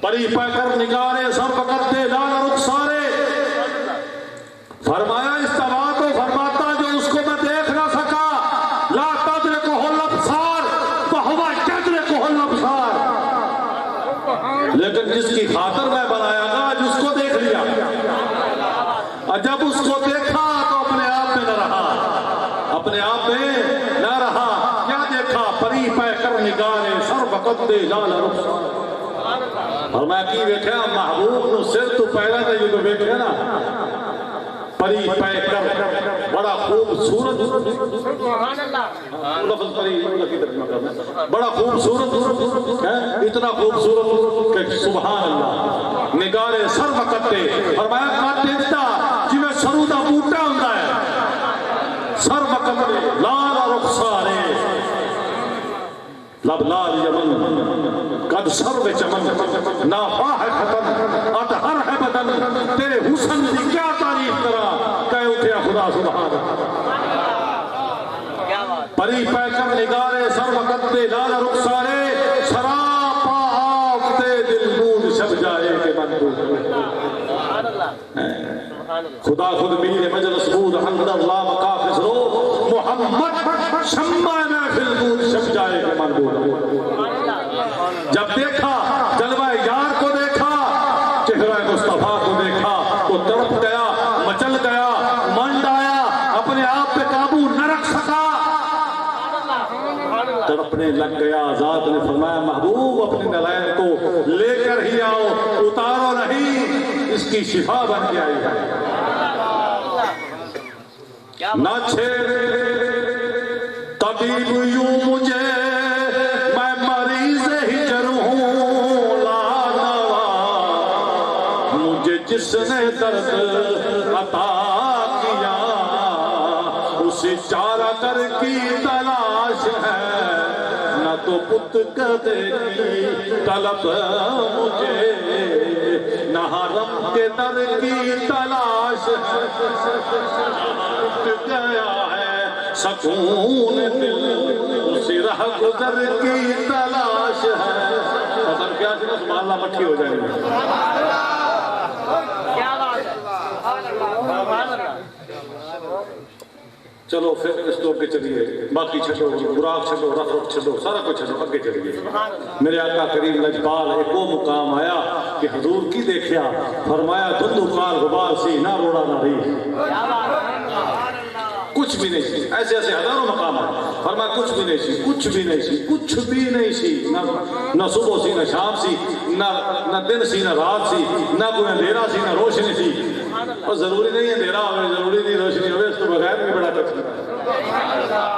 پری پہ کر نگارے سر پکڑتے لال رخسارے فرمایا استوا تو فرماتا جو اس کو میں دیکھ نہ سکا لا تدرکہ الابصار وہو یدرکہ الابصار لیکن جس کی خاطر میں بنایا گا جس کو دیکھ لیا اور جب اس کو دیکھا تو اپنے آپ میں نہ رہا اپنے آپ میں نہ رہا کیا دیکھا پری پہ کر نگارے سر وقتے لال رخسار اور میں کی ویکھیا محبوب نو سر تو پہلا تے جو ویکھیا نا پری پے کر بڑا خوبصورت سبحان اللہ لفظ پری کی ترجمہ کرنا بڑا خوبصورت ہے اتنا خوبصورت کہ سبحان اللہ نگارے سر وقتے فرمایا کاٹے دیتا جی میں سرو دا بوٹا ہوندا ہے سر وقتے لال رخسارے لب لال یمن قد سر و چمن نافا ہے ختم اطہر ہے بدن تیرے حسن کی کیا تعریف کرا کہہ اٹھیا خدا سبحان پری پہ کر نگارے سر وقت دے لال رخسارے سراپا آفتے دل بود شب جائے کہ من بود خدا خود میر مجلس بود حمد اللہ مقافظ رو محمد شمع محفل بود شب جائے کہ من بود جب دیکھا جلوہ یار کو دیکھا چہرہ مصطفیٰ کو دیکھا تو تڑپ گیا مچل گیا منڈ آیا اپنے آپ پہ قابو نہ رکھ سکا تڑپنے لگ گیا ذات نے فرمایا محبوب اپنے نلائن کو لے کر ہی آؤ اتارو نہیں اس کی شفا بن کے آئی ہے نہ چھیڑ طبیب یوں مجھے میں مریض ہجر ہوں لا دوا مجھے جس نے درد عطا کیا اسے چارہ کر کی تلاش ہے نہ تو پت گدے کی طلب مجھے نہ حرم کے در کی تلاش ہے ٹوٹ گیا ہے سکون دل اسی راہ گزر کی تلاش ہے قسم کیا سی نا سبحان اللہ مٹھی ہو جائے گی چلو پھر اس تو کے چلیے باقی چھڑو براق چھڑو رف رف چھڑو سارا کچھ چھڑو اگے چلیے میرے آقا کریم لجپال ایک وہ مقام آیا کہ حضور کی دیکھیا فرمایا دھندو کار غبار سی نہ روڑا نہ رہی کچھ بھی نہیں سی ایسے ایسے ہزاروں مقام ہے فرمایا کچھ بھی نہیں سی کچھ بھی نہیں سی کچھ بھی نہیں سی نہ صبح سی نہ شام سی نہ دن سی نہ رات سی نہ کوئی اندھیرا سی نہ روشنی سی اور ضروری نہیں اندھیرا ہوئے ضروری نہیں روشنی ہوئے اس کو بغیر بھی بڑا کچھ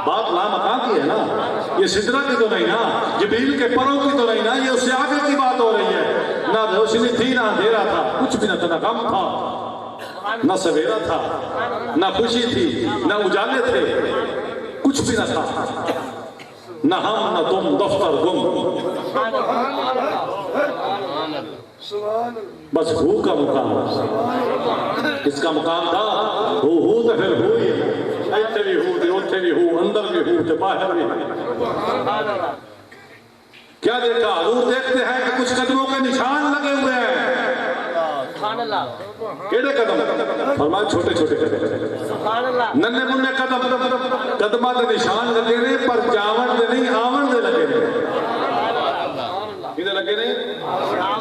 بات لامکان کی ہے نا یہ سدرہ کی تو نہیں نا جبریل کے پروں کی تو نہیں نا یہ اس سے آگے کی بات ہو رہی ہے نہ روشنی تھی نہ اندھیرا تھا کچھ بھی نہ تھا نہ غم تھا نہ سویرا تھا نہ خوشی تھی نہ اجالے تھے کچھ بھی نہ تھا نہ ہم نہ تم دفتر گم بس ہو کا مقام اس کا مقام تھا ہو تو پھر ہوئی ایتھے بھی ہو دے اوتھے بھی ہو اندر بھی ہو تے باہر بھی کیا دیکھا حضور دیکھتے ہیں کہ کچھ قدموں کے نشان لگے ہوئے ہیں کیڑے قدم فرمایا چھوٹے چھوٹے قدم ننے منے قدم قدمہ دے نشان لگے نے پر جاون دے نہیں آون دے لگے نے کدے لگے نے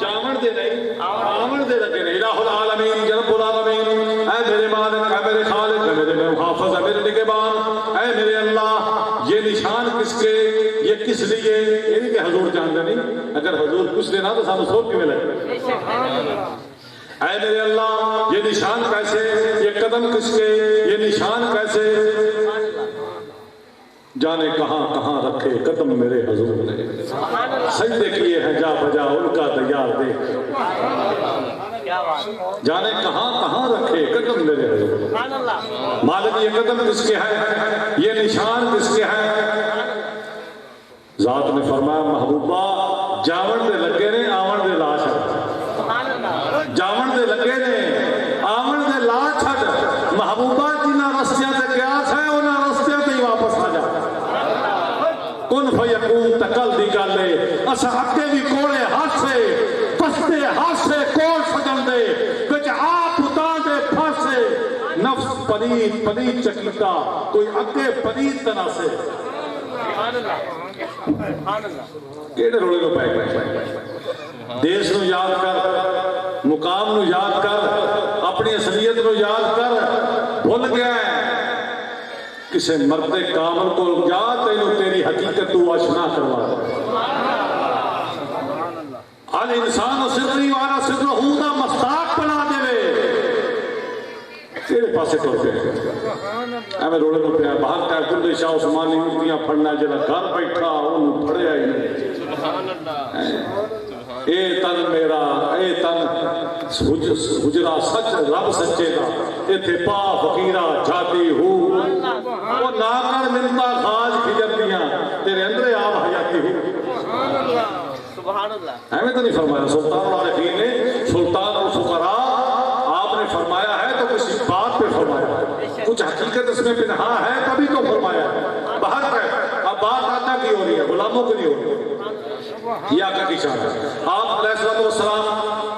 جاون دے نہیں آون دے لگے نے الہ العالمین رب العالمین اے میرے مالک اے میرے خالق اے میرے محافظ اے میرے نگہبان اے میرے اللہ یہ نشان کس کے یہ کس لیے یہ نہیں کہ حضور جانتے نہیں اگر حضور کچھ دینا تو سانو سوچ کے ملے اے میرے اللہ یہ نشان کیسے یہ قدم کس کے یہ نشان کیسے جانے کہاں کہاں رکھے قدم میرے حضور نے سجدے کیے ہیں جا بجا ان کا تیار دے جانے کہاں کہاں رکھے قدم میرے حضور مالک یہ قدم کس کے ہیں یہ نشان کس کے ہیں ذات نے فرمایا محبوبہ جاون دے لگے نے آون دے لا چھڑ جاون دے لگے نے آون دے لا چھڑ محبوبہ جنہ رستیاں تے قیاس ہے انہاں رستیاں تے ہی واپس آ جا کن فیکون تکل دی گالے اسا اکے بھی کوڑے ہاتھ سے پستے ہاتھ سے کوڑ سجن دے بچ آپ اتان دے پھاسے نفس پنید پنید چکیتا کوئی اکے پنید تنا سے کیڑے رولے کو پائے گئے دیش نو یاد کر مقام نو یاد کر اپنی اصلیت نو یاد کر بھول گیا ہے کسے مرد کامل کو جا تینو تیری حقیقت تو اشنا کروا الانسان سری والا سر ہوں دا مستاق بنا دے پاسے ٹر پہ ایویں روڑے نو پیا باہر کا گلے شاہ عثمانی مفتیاں پڑھنا جڑا گھر بیٹھا انہوں پڑھیا ہی نہیں اے تن میرا اے تن حجرا سچ رب سچے دا ایتھے پا فقیرہ جاتی ہو وہ نہ کر منتا خاج کھجردیاں تیرے اندرے آپ حیاتی ہو سبحان اللہ ایویں تو نہیں فرمایا سلطان العارفین نے سلطان الفقراء آپ نے فرمایا ہے تو کسی بات پہ فرمایا کچھ حقیقت اس میں پنہا ہے تبھی تو فرمایا باہر ہے اب بات آتا کی ہو رہی ہے غلاموں کی نہیں ہو رہی ہے یہ آقا کی شان ہے آپ علیہ السلام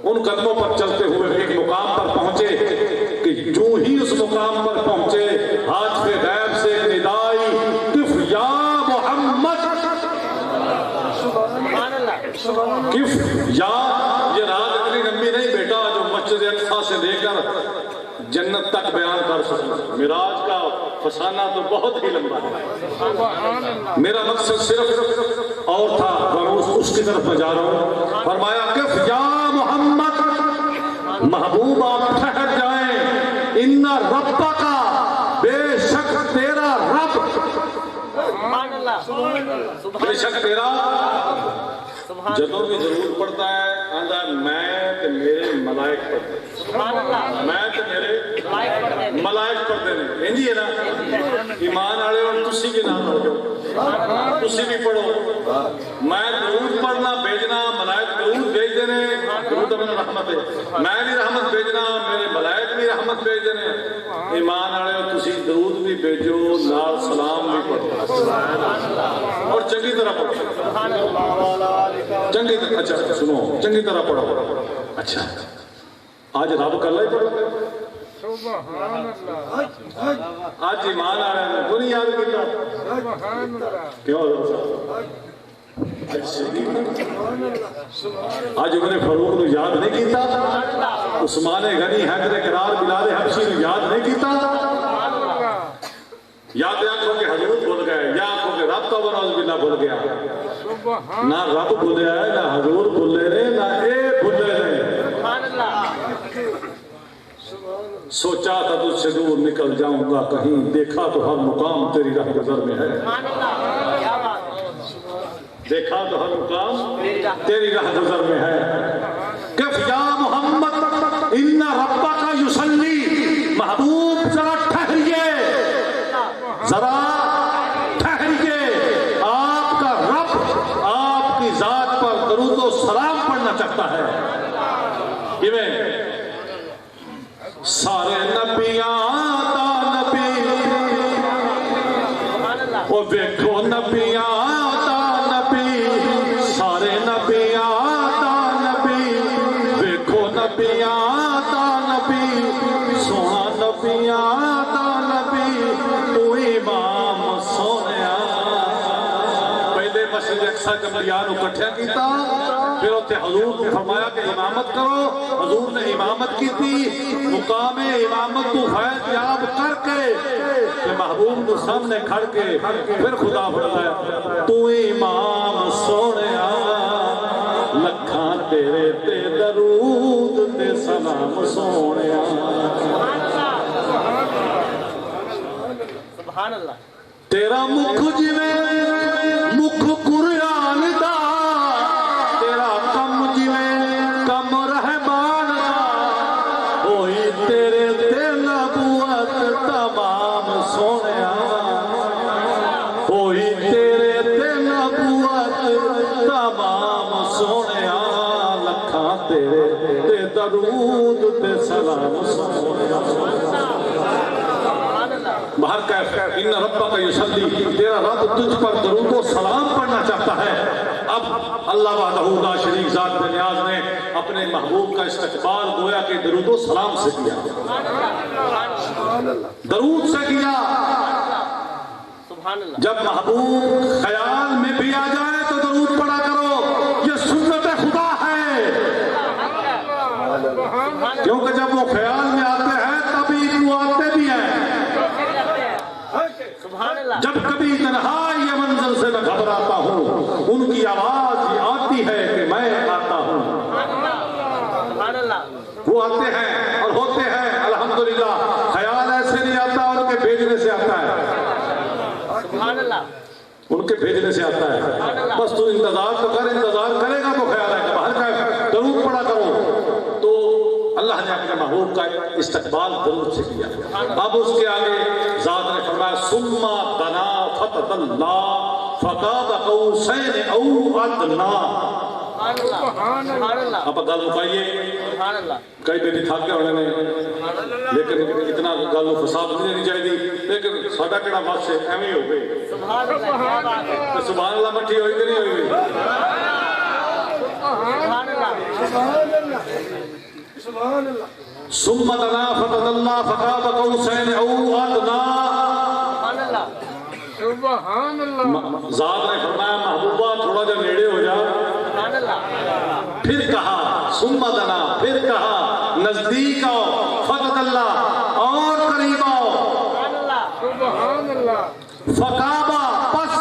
ان قدموں پر چلتے ہوئے ایک مقام پر پہنچے کہ جو ہی اس مقام پر پہنچے ہاتھ پہ غیب سے ایک ندائی کف یا محمد کف یا یہ رات اتنی لمبی نہیں بیٹا جو مسجد اقصی سے لے کر جنت تک بیان کر سکتا معراج کا فسانہ تو بہت ہی لمبا ہے میرا مقصد صرف اور تھا میں اس کی طرف میں جا رہا ہوں فرمایا کف یا محمد محبوب آپ ٹھہر جائیں ان رب کا بے شک تیرا رب بے شک تیرا جدوں بھی ضرور پڑتا ہے آندہ میں تے میرے ملائک پڑھتے میں تے میرے ملائک پڑھتے ہیں انجی ہے نا ایمان آڑے اور تسی بھی نہ پڑھو تسی بھی پڑھو میں درود پڑھنا بھیجنا ملائک درود بھیج دینے درود اپنا رحمت ہے میں بھی رحمت بھیجنا میرے ملائک بھی رحمت بھیج دینے ایمان آڑے اور تسی درود بھی بھیجو نال سلام بھی پڑھو اور چنگی طرح پڑھو چنگی طرح اچھا سنو چنگی طرح پڑھو اچھا آج رب کر لے پڑھو آج ایمان آ رہے ہیں وہ نہیں یاد کیتا کیوں آج عمر فاروق نے یاد نہیں کیتا عثمان غنی حیدر کرار بلال حبشی نے یاد نہیں کیتا یا تو آنکھوں کے حضور بھول گئے یا آنکھوں کے رب کا ونعوذ باللہ بھول گیا نہ رب بھولے ہے نہ حضور بھولے رہے نہ اے بھولے رہے سوچا تھا تجھ سے دور نکل جاؤں گا کہیں دیکھا تو ہر مقام تیری راہ گزر میں ہے دیکھا تو ہر مقام تیری راہ گزر میں ہے کف یا محمد ان ربک یصلی محبوب ذرا ٹھہریے ذرا ٹھہریے آپ کا رب آپ کی ذات پر درود و سلام پڑھنا چاہتا ہے یہ میں سارے نبیاں دا نبی او ویکھو نبیاں دا نبی سارے نبیاں دا نبی ویکھو نبیاں دا نبی سونا نبیاں دا نبی تو امام سونیا پہلے مسجد اقصی جملیاں نو اکٹھا کیتا پھر ہوتے حضور نے فرمایا کہ امامت کرو حضور نے امامت کی تھی مقام امامت تو فیض یاب کر کے کہ محبوب تو سامنے کھڑ کے پھر خدا فرمایا تو امام سونے لکھاں تیرے تے درود تے سلام سونے سبحان اللہ تیرا مکھ جویں مکھ قرآن دا تیرا کم جویں کم رحمان دا وہی تیرے تے نبوت تمام سونیا وہی تیرے تے نبوت تمام سونیا لکھاں تیرے تے درود تے سلام سونیا باہر کہہ ان ربک یصلی تیرا رب تجھ پر درود و سلام پڑھنا چاہتا ہے اب اللہ وحدہ لا شریک ذات بے نیاز نے اپنے محبوب کا استقبال گویا کہ درود و سلام سے کیا درود سے کیا جب محبوب خیال میں بھی آ جائے تو درود پڑھا کرو یہ سنت خدا ہے کیونکہ جب وہ خیال میں آتے ہیں تبھی تو آتے بھی ہیں جب کبھی تنہا یہ منزل سے میں گھبراتا ہوں ان کی آواز یہ آتی ہے کہ میں آتا ہوں وہ آتے ہیں اور ہوتے ہیں سبحان اللہ ان کے بھیجنے سے آتا ہے. بس تو انتظار تو کر, انتظار کرے گا تو خیال ہے کہ باہر کا درود پڑا کرو. تو اللہ نے اپنے محبوب کا استقبال درود سے کیا. اب اس کے آگے ذات نے فرمایا ثم دنا فتدلى فقاب قوسین او ادنى. سبحان اللہ اب گل مکائیے. سبحان اللہ کئی بے تھک گئے ہونے نے, لیکن اتنا گل فساد نہیں دینی چاہیے. لیکن ساڈا کہڑا بس ہے ایویں ہو گئی. سبحان اللہ کیا بات ہے تو سبحان اللہ مٹھی ہوئی کہ نہیں ہوئی؟ سبحان اللہ ثم دنا فتدلى فقاب قوسین او ادنى. سبحان اللہ سبحان اللہ. ذات نے فرمایا محبوبہ تھوڑا جا نیڑے ہو جا. سبحان اللہ پھر کہا ثم دنا, پھر کہا نزدیک آؤ, فتدلى اور قریب آؤ, سبحان اللہ سبحان اللہ. فقابا پس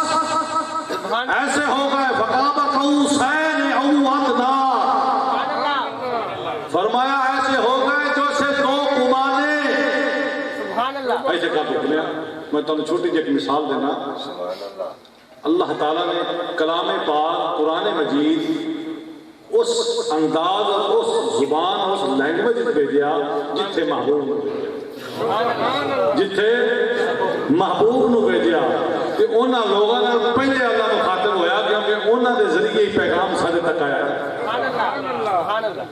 ایسے ہو گئے, فقابا قوسین او ادنى. فرمایا ایسے ہو گئے جیسے دو کمانے. سبحان اللہ ایسے کہا بکلیا. میں تمہیں چھوٹی جی ایک مثال دینا. اللہ تعالیٰ نے کلام پاک قرآن مجید اس انداز اور اس زبان اور اس لینگویج بھیجا جتھے محبوب نو بھیجا کہ انہاں لوگوں نے پہلے اللہ مخاطب ہویا کیونکہ انہاں دے ذریعے ہی پیغام سارے تک آیا. سبحان اللہ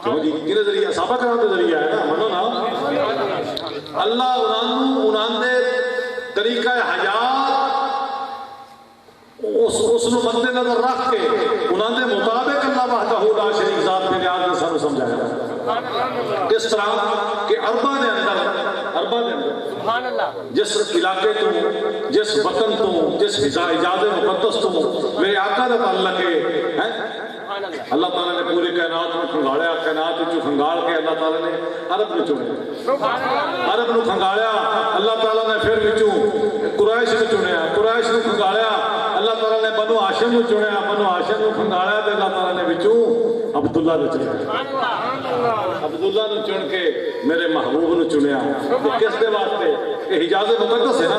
کیوں جی کنے ذریعے صحابہ کرام دے ذریعے آیا نا, منو نا. اللہ انہاں دے طریقہ حیات اس نو مد نظر رکھ کے انہاں دے مطابق اللہ وحدہ لا شریک ذات کے نیاز نے سانو سمجھایا. کس طرح کہ عرباں دے اندر سبحان اللہ جس علاقے تو, جس وطن تو, جس حجاز مقدس تو میرے آقا دا تعلق ہے. اللہ تعالیٰ نے پوری کائنات میں کھنگاڑیا, کائنات جو کھنگاڑ کے اللہ تعالیٰ نے عرب میں چنیا. عرب نو کھنگاڑیا اللہ تعالیٰ نے پھر وچوں قریش نو چنیا, قریش نو کھنگاڑیا اللہ تعالیٰ نے بنو ہاشم نو چنیا, بنو ہاشم نو کھنگاڑیا تے اللہ تعالیٰ نے وچوں عبداللہ نو چنیا. عبداللہ نو چن کے میرے محبوب نو چنیا. کس دے واسطے؟ یہ حجاز مقدس ہے نا.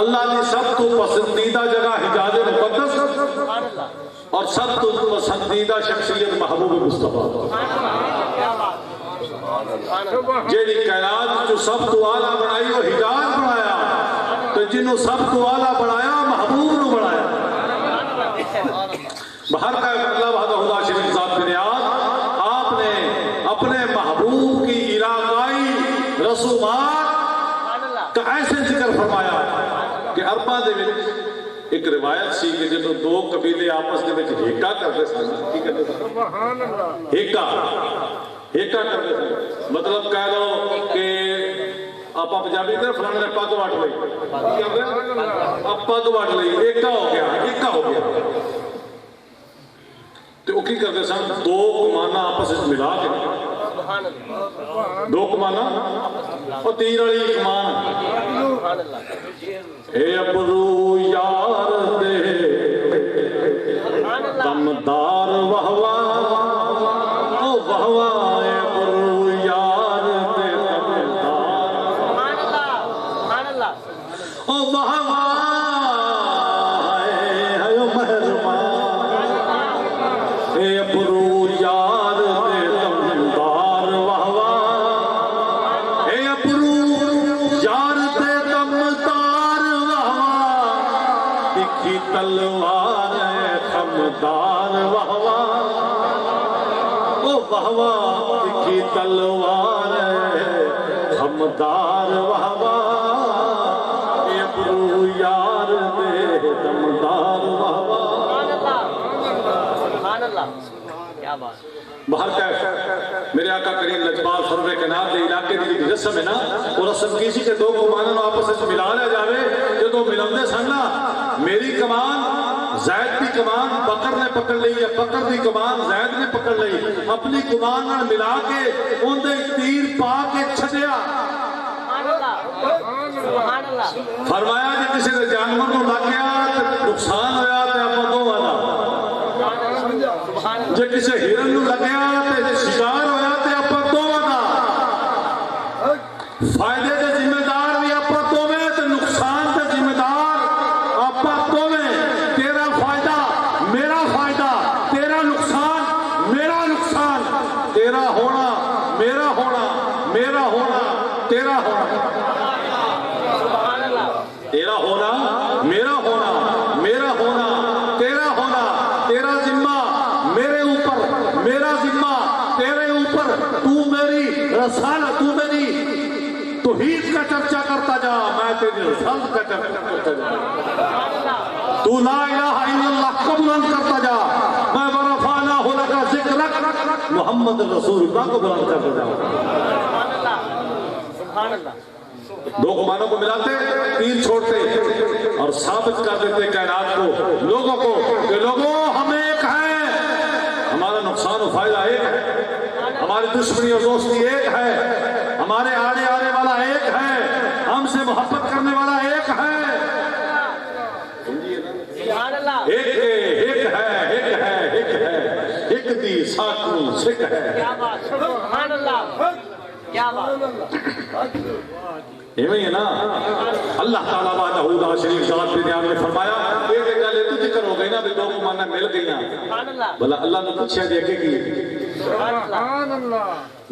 اللہ کی سب تو پسندیدہ جگہ حجاز مقدس اور سب تو پسندیدہ شخصیت محبوب مصطفیٰ. جیڑی کائنات جو سب تو اعلیٰ بنائی وہ حجاز بنایا, تو جنہوں سب تو اعلیٰ بنایا محبوب نو بنایا. باہر کا اللہ وحدہ لا شریک ذات کے نیاز آپ نے اپنے محبوب کی علاقائی رسومات کا ایسے ذکر فرمایا کہ عرباں دے وچ ایک روایت سی کہ جب دو قبیلے آپس دے وچ ہیکا کرتے سن. کی کرتے سن؟ سبحان اللہ. ہیکا کرتے سن. مطلب کہہ لو کہ آپ پنجابی تے فلانے نے پگ وٹ لئی, آپ پگ وٹ لئی, ایکا ہو گیا. تو وہ کی کرتے سن, دو کمانا آپس وچ ملا کے, دو کمانا اور تیر والی کمان. اے ابرو یار دے دمدار وہوا, او وہوا اے ابرو یار دے دمدار, او وہوا اے مہربان, اے ابرو یار دے دمدار وہوا, اے ابرو یار دے دمدار وہوا, تکھی تلوار ہے خمدار وہوا, او وہوا تکھی تلوار ہے خمدار وہوا, اے ابرو یار دے دمدار وہوا. سبحان اللہ کیا بات. باہر کا میرے آقا کریم لجپال سرور کائنات دے علاقے دی رسم ہے نا, وہ رسم کیسی کہ دو کمانوں کو آپس وچ ملا لیا جاوے. جدوں ملاندے سن نا, میری کمان زید کی کمان بکر نے پکڑ لی, یا بکر دی کمان زید نے پکڑ لی, اپنی کمان نال ملا کے اون دے تیر پا کے چھڈیا. فرمایا جی کسی دے جانور نو لگ گیا تے نقصان ہویا تے اپاں دوواں دا, جے کسی ہرن نو لگیا تے شکار ہویا تے اپاں دوواں دا, فائدے دے ذمہ دار بھی اپاں دوویں تے نقصان دے ذمہ دار تیرا ہونا میرا ہونا، میرا ہونا تیرا ہونا، تیرا ذمہ میرے اوپر، میرا ذمہ تیرے اوپر، تو میری رسالت، تو میری توحید کا چرچا کرتا جا، میں تیری رسالت کا چرچا کرتا جا، تو لا الہ الا اللہ کو بلند کرتا جا، میں ورفعنا لک ذکرک محمد رسول اللہ کو بلند کرتا جا۔ سبحان اللہ۔ دو گمانوں کو ملاتے، تیر چھوڑتے اور ثابت کر دیتے کائنات کو، لوگوں کو، کہ لوگوں ہم ایک ہیں، ہمارا نقصان و فائدہ ایک ہے، ہماری دشمنی اور دوستی ایک ہے، ہمارے آنے والا ایک ہے، ہم سے محبت کرنے والا ایک ہے، سبحان اللہ۔ ایک دی ساکوں سکھ ہے۔ کیا بات، سبحان اللہ، کیا بات۔ ایویں ہے نا، اللہ تعالیٰ وحدہ لا شریک ذات پہ دھیان میں فرمایا، ایک گل تو ذکر ہو گئی نا بھی دو گمانہ مل گئی ہیں، سبحان اللہ، بھلا اللہ نے پوچھا دے کے کی سبحان اللہ۔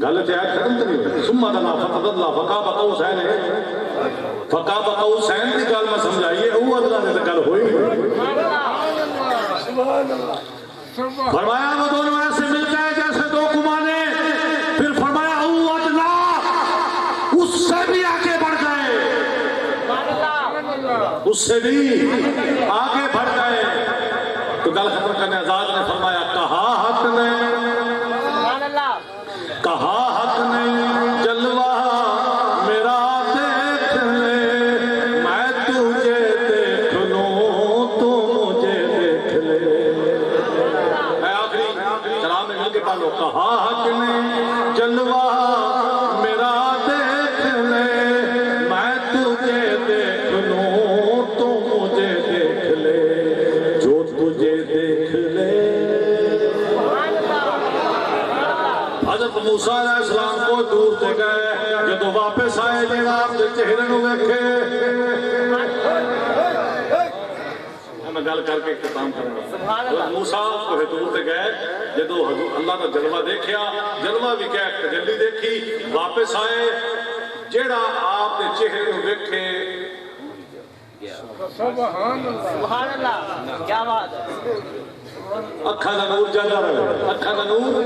گل تے آیت ختم تو نہیں ہوئی، ثم دنا فتدلى فقاب قوسین، فقاب قوسین کی گل میں سمجھائیے، وہ اللہ نے گل ہوئی سبحان اللہ۔ فرمایا وہ دونوں ایسے مل گئے جیسے دو گمانے، پھر فرمایا او ادنا، اس سے بھی آگے بڑھ گئے، اس سے بھی آگے بڑھ گئے۔ تو گل ختم کرنے آزاد نے فرمایا کہا حق نے، سبحان اللہ، کہا حق نے جلوہ میرا دیکھ لے، میں تجھے دیکھ لوں تو مجھے دیکھ لے۔ اے آخری کلام میں مل کے پڑھ لو، کہا حق نے جلوہ میرا دیکھ لے، میں تجھے دیکھ لوں تو مجھے دیکھ لے، جو تجھے دیکھ لے۔ حضرت موسیٰ علیہ السلام کو دور سے گئے، جدو واپس آئے جیڑا آپ کے چہرے نو ویکھے، میں گل کر کے اختتام کروں سبحان گا۔ اللہ۔ موسیٰ کو دور سے گئے، جدو اللہ کا جلوہ دیکھیا، جلوہ بھی کیا تجلی دیکھی، واپس آئے، جیڑا آپ کے چہرے نو ویکھے، سبحان اللہ۔ سبحان اللہ، کیا بات ہے۔ اکھاں دا نور جاندا رہے، اکھاں دا نور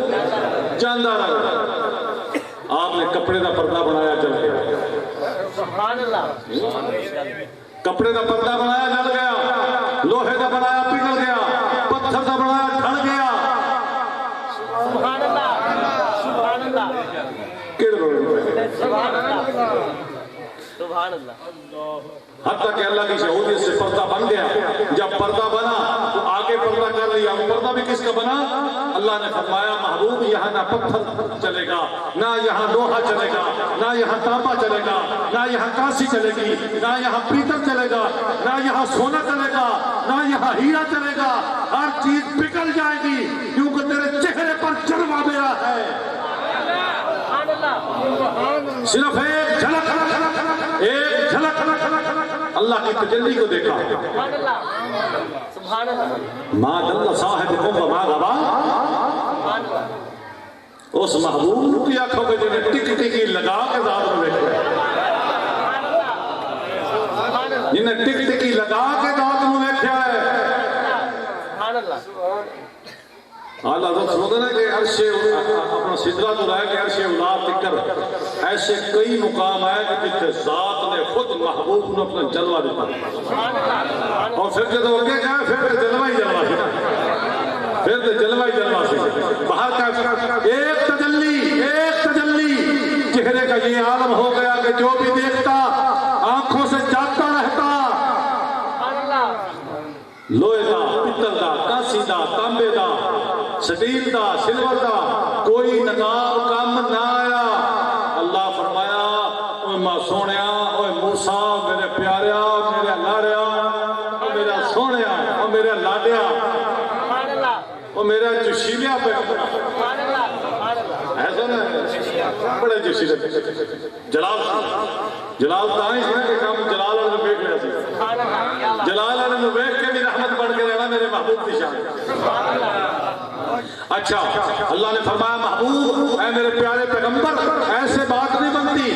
جاندا رہے۔ آپ نے کپڑے دا پردہ بنایا جل گیا، سبحان اللہ، کپڑے دا پردہ بنایا جل گیا، لوہے دا بنایا پگھل گیا، پتھر دا بنایا ڈھل گیا۔ سبحان اللہ، سبحان اللہ، کیڑے لوگ سبحان اللہ، سبحان اللہ۔ حتیٰ کہ اللہ کی شہودیت سے پردہ بن گیا۔ جب پردہ بنا تو آگے پردہ کر لیا، وہ پردہ بھی کس کا بنا؟ اللہ نے فرمایا محبوب یہاں نہ پتھر چلے گا، نہ یہاں لوہا چلے گا، نہ یہاں تانبا چلے گا، نہ یہاں کانسی چلے گی، نہ یہاں پیتل چلے گا، نہ یہاں سونا چلے گا، نہ یہاں ہیرا چلے گا، ہر چیز پگھل جائے گی، کیونکہ تیرے چہرے پر جلوہ میرا ہے۔ سبحان اللہ، صرف ایک جھلک، ایک جھلک اللہ کی تجلی کو دیکھا۔ سبحان اللہ، سبحان اللہ، ما دل صاحبکم وما غوا، سبحان اللہ، اس محبوب کی آنکھوں پہ جنہیں ٹک ٹکی لگا کے ذات میں دیکھا، سبحان اللہ، سبحان اللہ، جنہیں ٹک ٹکی لگا کے ذات میں دیکھا ہے۔ سبحان اللہ۔ اللہ حضرت سمجھنا کہ عرش اپنا سدرہ جو رہے کہ عرش اولاد تکر ایسے کئی مقام ہے کہ جتنے ذات نے خود محبوب نے اپنا جلوہ دیتا ہے، اور پھر جب وہ کہا پھر جلوہ ہی جلوہ ہے، پھر جلوہ ہی جلوہ ہے۔ باہر کا ایک تجلی چہرے کا یہ عالم ہو گیا کہ جو بھی دیکھتا آنکھوں سے جاتا رہتا، لوہے دا، پتل دا، کانسی دا، تانبے دا، سٹیل دا، سلور دا، کوئی نقاب کم نہ آیا۔ اللہ فرمایا اوہ ماں سونیا، اوہ موسیٰ میرے پیاریا، میرے لاڑیا، اوہ میرا سونیا، اوہ میرے لاڑیا، اوہ میرا جشیلیا پہ ایسا نا بڑے جشیلے جلال تائیں ہے کہ کام جلال نے بیٹھ لیا سی، جلال نے بیٹھ کے بھی رحمت بڑھ کے رہنا میرے محبوب کی شان۔ اچھا اللہ نے فرمایا محبوب اے میرے پیارے پیغمبر ایسے بات نہیں بنتی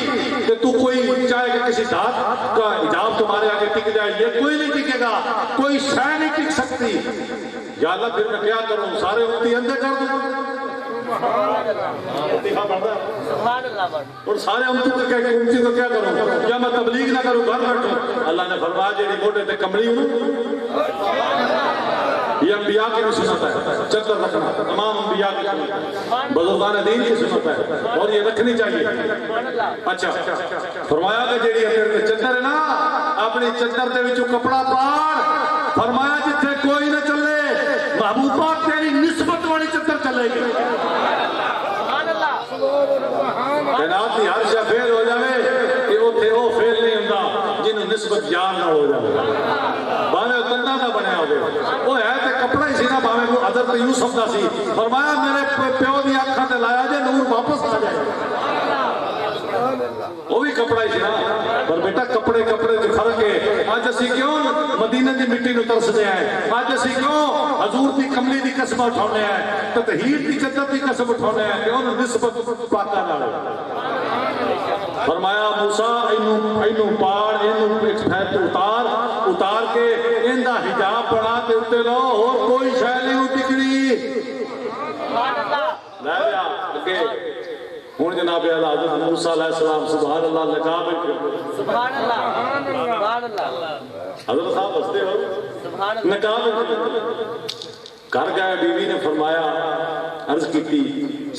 کہ تو کوئی چاہے کہ کسی کسی دھات کا حجاب تمہارے آگے ٹک جائے، یہ کوئی نہیں ٹکے گا، کوئی شے نہیں ٹک سکتی۔ یا اللہ پھر میں کیا کروں، سارے امتی اندھے کر دوں؟ سبحان اللہ۔ اور سارے امتی کو کیا کروں، یا میں تبلیغ نہ کروں، گھر بیٹھوں؟ اللہ نے فرمایا جیڑی موٹے تے کملی ہوں، یہ انبیاء کی بھی سنت ہے، چادر رکھنا تمام انبیاء کی سنت ہے، بزرگان دین کی سنت ہے، اور یہ رکھنی چاہیے۔ اچھا فرمایا کہ جیڑی چادر ہے نا، اپنی چادر دے وچوں کپڑا پاڑ، فرمایا جتھے کوئی نہ چلے محبوب پاک تیری نسبت والی چادر چلے گی۔ کائنات دی ہر شے فیل ہو جاوے کہ اوتھے او فیل نہیں ہوندا جنوں نسبت یار نہ ہو جاوے، باویں تندا دا بنیا ہوے، او ہے تے کپڑا ہی سی نا، باویں کو حضرت یوسف دا سی، فرمایا میرے پیو دی اکھاں تے لایا جے نور واپس آ جائے، وہ بھی کپڑا ہی سی نا۔ پر بیٹا کپڑے دی فرق ہے، آج اسی کیوں مدینے دی مٹی نو ترسدے ہیں، آج اسی کیوں حضور دی کملی دی قسم اٹھانے ہیں، تطہیر دی جدت دی قسم اٹھانے ہیں کہ انہوں نسبت پاکا نال۔ فرمایا موسیٰ اینو پاڑ، اینو پھیت اتار کے اندہ حجاب بنا تے اتے لو، اور کوئی شے نہیں ٹکڑی۔ لے لیا اگے ہوں جناب اعلیٰ حضرت موسیٰ علیہ السلام سبحان اللہ نقاب سبحان اللہ سبحان اللہ حضرت صاحب ہستے ہو سبحان اللہ نقاب کر گئے۔ بیوی نے فرمایا عرض کیتی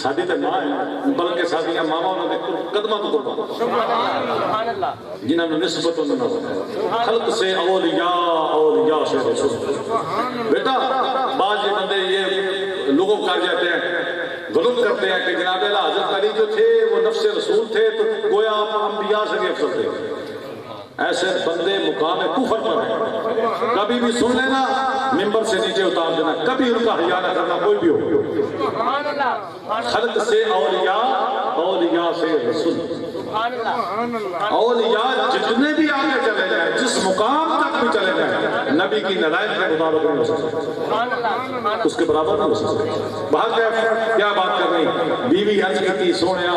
ساڈی تے ماں ہے بلکہ ساڈیاں ماواں انہاں دے قدماں تو قربان سبحان اللہ جنہاں نوں نسبت انہاں نال خلق سے اولیاء سے رسول۔ بیٹا بعض یہ بندے یہ لوگوں کر جاتے ہیں، غلط کرتے ہیں کہ جناب اعلیٰ حضرت علی جو تھے وہ نفس رسول تھے تو گویا انبیاء سے بھی افضل تھے۔ ایسے بندے مقام کفر پر ہیں، کبھی بھی سن لینا ممبر سے نیچے اتار دینا، کبھی ان کا حیا نہ کرنا کوئی بھی ہو۔ سبحان اللہ خلق سے اولیاء سے رسول۔ سبحان اللہ اولیاء جتنے بھی آگے چلے جائیں، جس مقام تک بھی چلے جائیں، نبی کی نلائق کے مطابق نہیں ہو سکتے، سبحان اللہ اس کے برابر نہیں ہو سکتے۔ باہر کیا بات کر رہی بیوی عرض کی تھی سونیا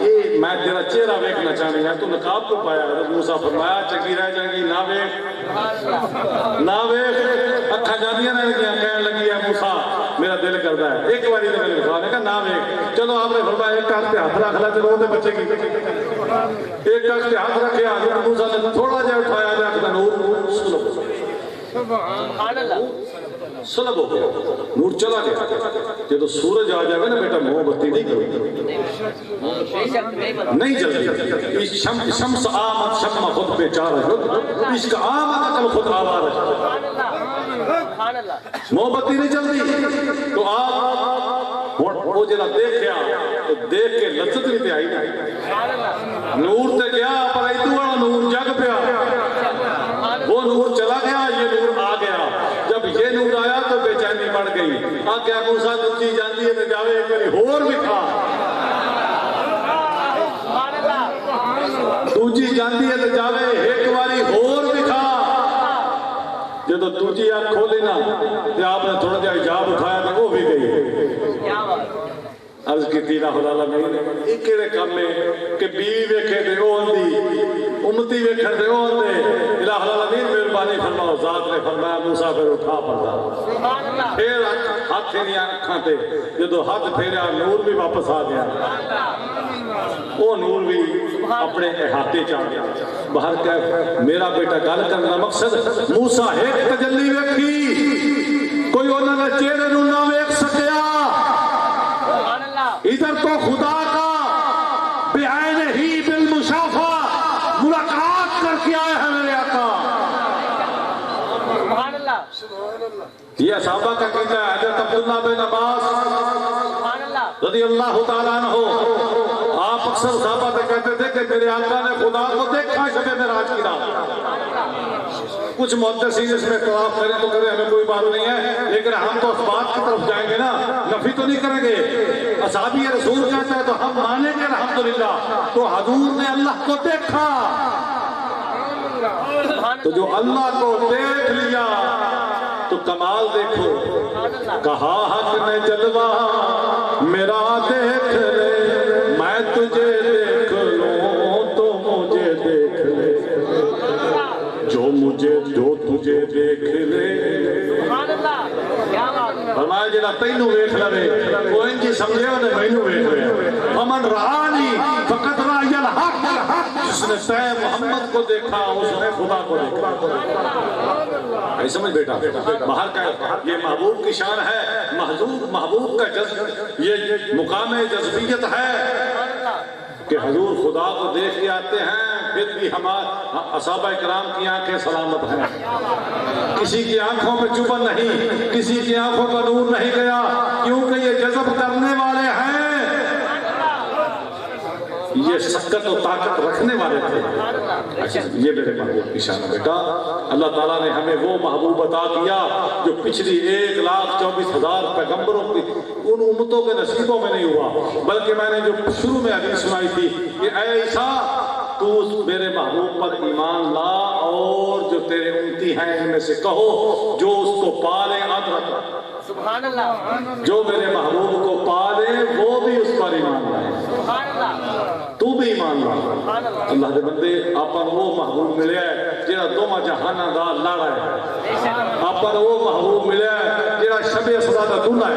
اے میں تیرا چہرہ ویکھنا چاہنی ہے، تو نقاب تو پایا؟ موسیٰ فرمایا چنگی رہ جائے گی نہ ویکھ نہ ویکھ، اکھاں جاندیاں رہ گیاں، کہنے لگی ہے موسیٰ میرا دل کرتا ہے ایک باری تو میرے خواہ نے کہا نہ ویکھ۔ چلو آپ نے فرمایا ایک ہاتھ پہ ہاتھ رکھ لا چلو وہ بچے کی، ایک ہاتھ پہ ہاتھ رکھے حضرت موسیٰ نے تھوڑا جہا اٹھایا جا نور سبحان اللہ سلب ہو گیا، نور چلا گیا۔ جب سورج آ جائے نا بیٹا موم بتی نہیں کرو، نہیں جلدی۔ شمس آمد شمع خود پہ چار ہے، عشق آمد کل خود آوار ہے، موم بتی نہیں جلدی۔ تو آپ وہ جنہا دیکھیا تو دیکھ کے لذت نہیں آئی، نور تے گیا پر ایدو والا نور جگ پیا، وہ نور چلا گیا یہ نور آ گیا۔ جب یہ نور آیا تو بے چینی بڑھ گئی، آگیا موسیٰ دوجی جاندی ہے تو جاوے ایک باری ہور بھی کھا، دوجی جاندی ہے تو جاوے ایک باری ہور بھی کھا۔ جب دوجی آنکھ کھولی نا تو آپ نے تھوڑا جہا حجاب اٹھایا تو وہ بھی گئی۔ عرض کی تیرا خدا نہیں ایک کیڑے کام میں کہ بیوی ویکھے تے او اندی امتی ویکھے تے او اندے الہ العالمین مہربانی فرماؤ۔ ذات نے فرمایا موسیٰ پھر اٹھا پڑتا، پھر ہاتھ پھیریا اکھاں تے، جدو ہاتھ پھیریا نور بھی واپس آ گیا، وہ نور بھی اپنے احاطے چ آ گیا۔ باہر کہ میرا بیٹا گل کرنے کا مقصد موسیٰ ایک تجلی ویکھی، کوئی انہاں دے چہرے نوں نہ ویکھ سکیا، ادھر تو خدا کا بعین ہی بالمشافہ ملاقات کر کے آئے ہیں میرے آقا۔ سبحان اللہ یہ صحابہ کا قیدہ ہے، حضرت عبداللہ بن عباس سبحان اللہ رضی اللہ تعالیٰ عنہ آپ اکثر صحابہ سے کہتے تھے کہ میرے آقا نے خدا کو دیکھا شب معراج کی رات۔ کچھ محدثین اس میں اختلاف کریں تو کریں، ہمیں کوئی بات نہیں ہے، لیکن ہم تو اس بات کی طرف جائیں گے نا، نفی تو نہیں کریں گے۔ اصحابی رسول کہتا ہے تو ہم مانیں گے الحمدللہ، تو حضور نے اللہ کو دیکھا، تو جو اللہ کو دیکھ لیا تو کمال دیکھو، کہا حق نے جلوہ میرا دیکھ لے، میں تجھے دیکھ لوں تو مجھے دیکھ لے، جو تجھے دیکھ لے سبحان اللہ کیا بات ہے فرمایا جڑا تینوں ویکھ لوے وہ انج سمجھے نے مینوں ویکھ لیا امن رانی فقط رائی الحق جس نے تے محمد کو دیکھا اس نے خدا کو دیکھا اے سمجھ بیٹا باہر کا یہ محبوب کی شان ہے محبوب کا جذب یہ مقام جذبیت ہے کہ حضور خدا کو دیکھ کے آتے ہیں پھر بھی ہمارے اصحابہ کرام کی آنکھیں سلامت ہیں کسی کی آنکھوں میں چبھن نہیں کسی کی آنکھوں کا نور نہیں گیا کیونکہ یہ جذب کرنے والے ہیں یہ شکت و طاقت رکھنے والے تھے اچھا یہ میرے محبوب کی شان ہے بیٹا اللہ تعالیٰ نے ہمیں وہ محبوب عطا کیا جو پچھلی 1,24,000 پیغمبروں کی ان امتوں کے نصیبوں میں نہیں ہوا بلکہ میں نے جو شروع میں حدیث سنائی تھی کہ اے عیسیٰ تو میرے محبوب پر ایمان لا اور جو تیرے امتی ہیں ان میں سے کہو جو اس کو پالے ادرک سبحان اللہ جو میرے محبوب کو پالے وہ بھی اس پر ایمان لائے سبحان اللہ تو بھی ایمان لا اللہ دے بندے آپن وہ محبوب ملے ہے جیڑا دوما جہانہ دا لاڑا ہے آپن وہ محبوب ملے ہے جیڑا شب اسرا دا دلہا ہے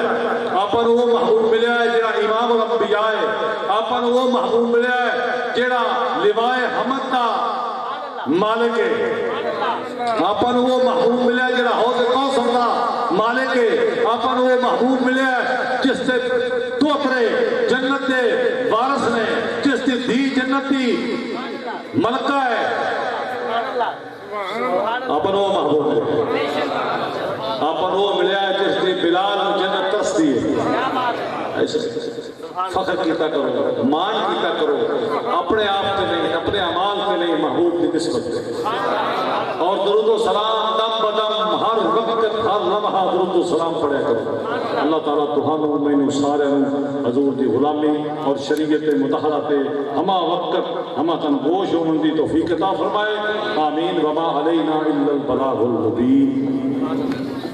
آپن وہ محبوب ملے ہے جیڑا امام الانبیاء ہے آپن وہ محبوب ملے ہے جیڑا لوائے حمد دا مالک ہے آپن وہ محبوب ملے ہے جیڑا حوض کوثر دا مالک ہے آپن وہ محبوب ملے ہے جس سے دوترے جنت دے وارث نے جس دی دھی جنت دی ملکہ ہے آپن وہ محبوب ملے آپن وہ ملے ہے جس دی بلال جنت ترستی ہے ایسے فخر کیتا کرو مان کیتا کرو اپنے آپ سے نہیں اپنے اعمال سے نہیں محبوب کی نسبت سے اور درود و سلام دم بدم ہر وقت ہر لمحہ درود و سلام پڑھے کرو اللہ تعالیٰ تہانوں میں سارے حضور دی غلامی اور شریعت مطہرہ پہ ہما وقت ہما تنگوش و مندی توفیق عطا فرمائے آمین وما علینا الا البلاغ المبین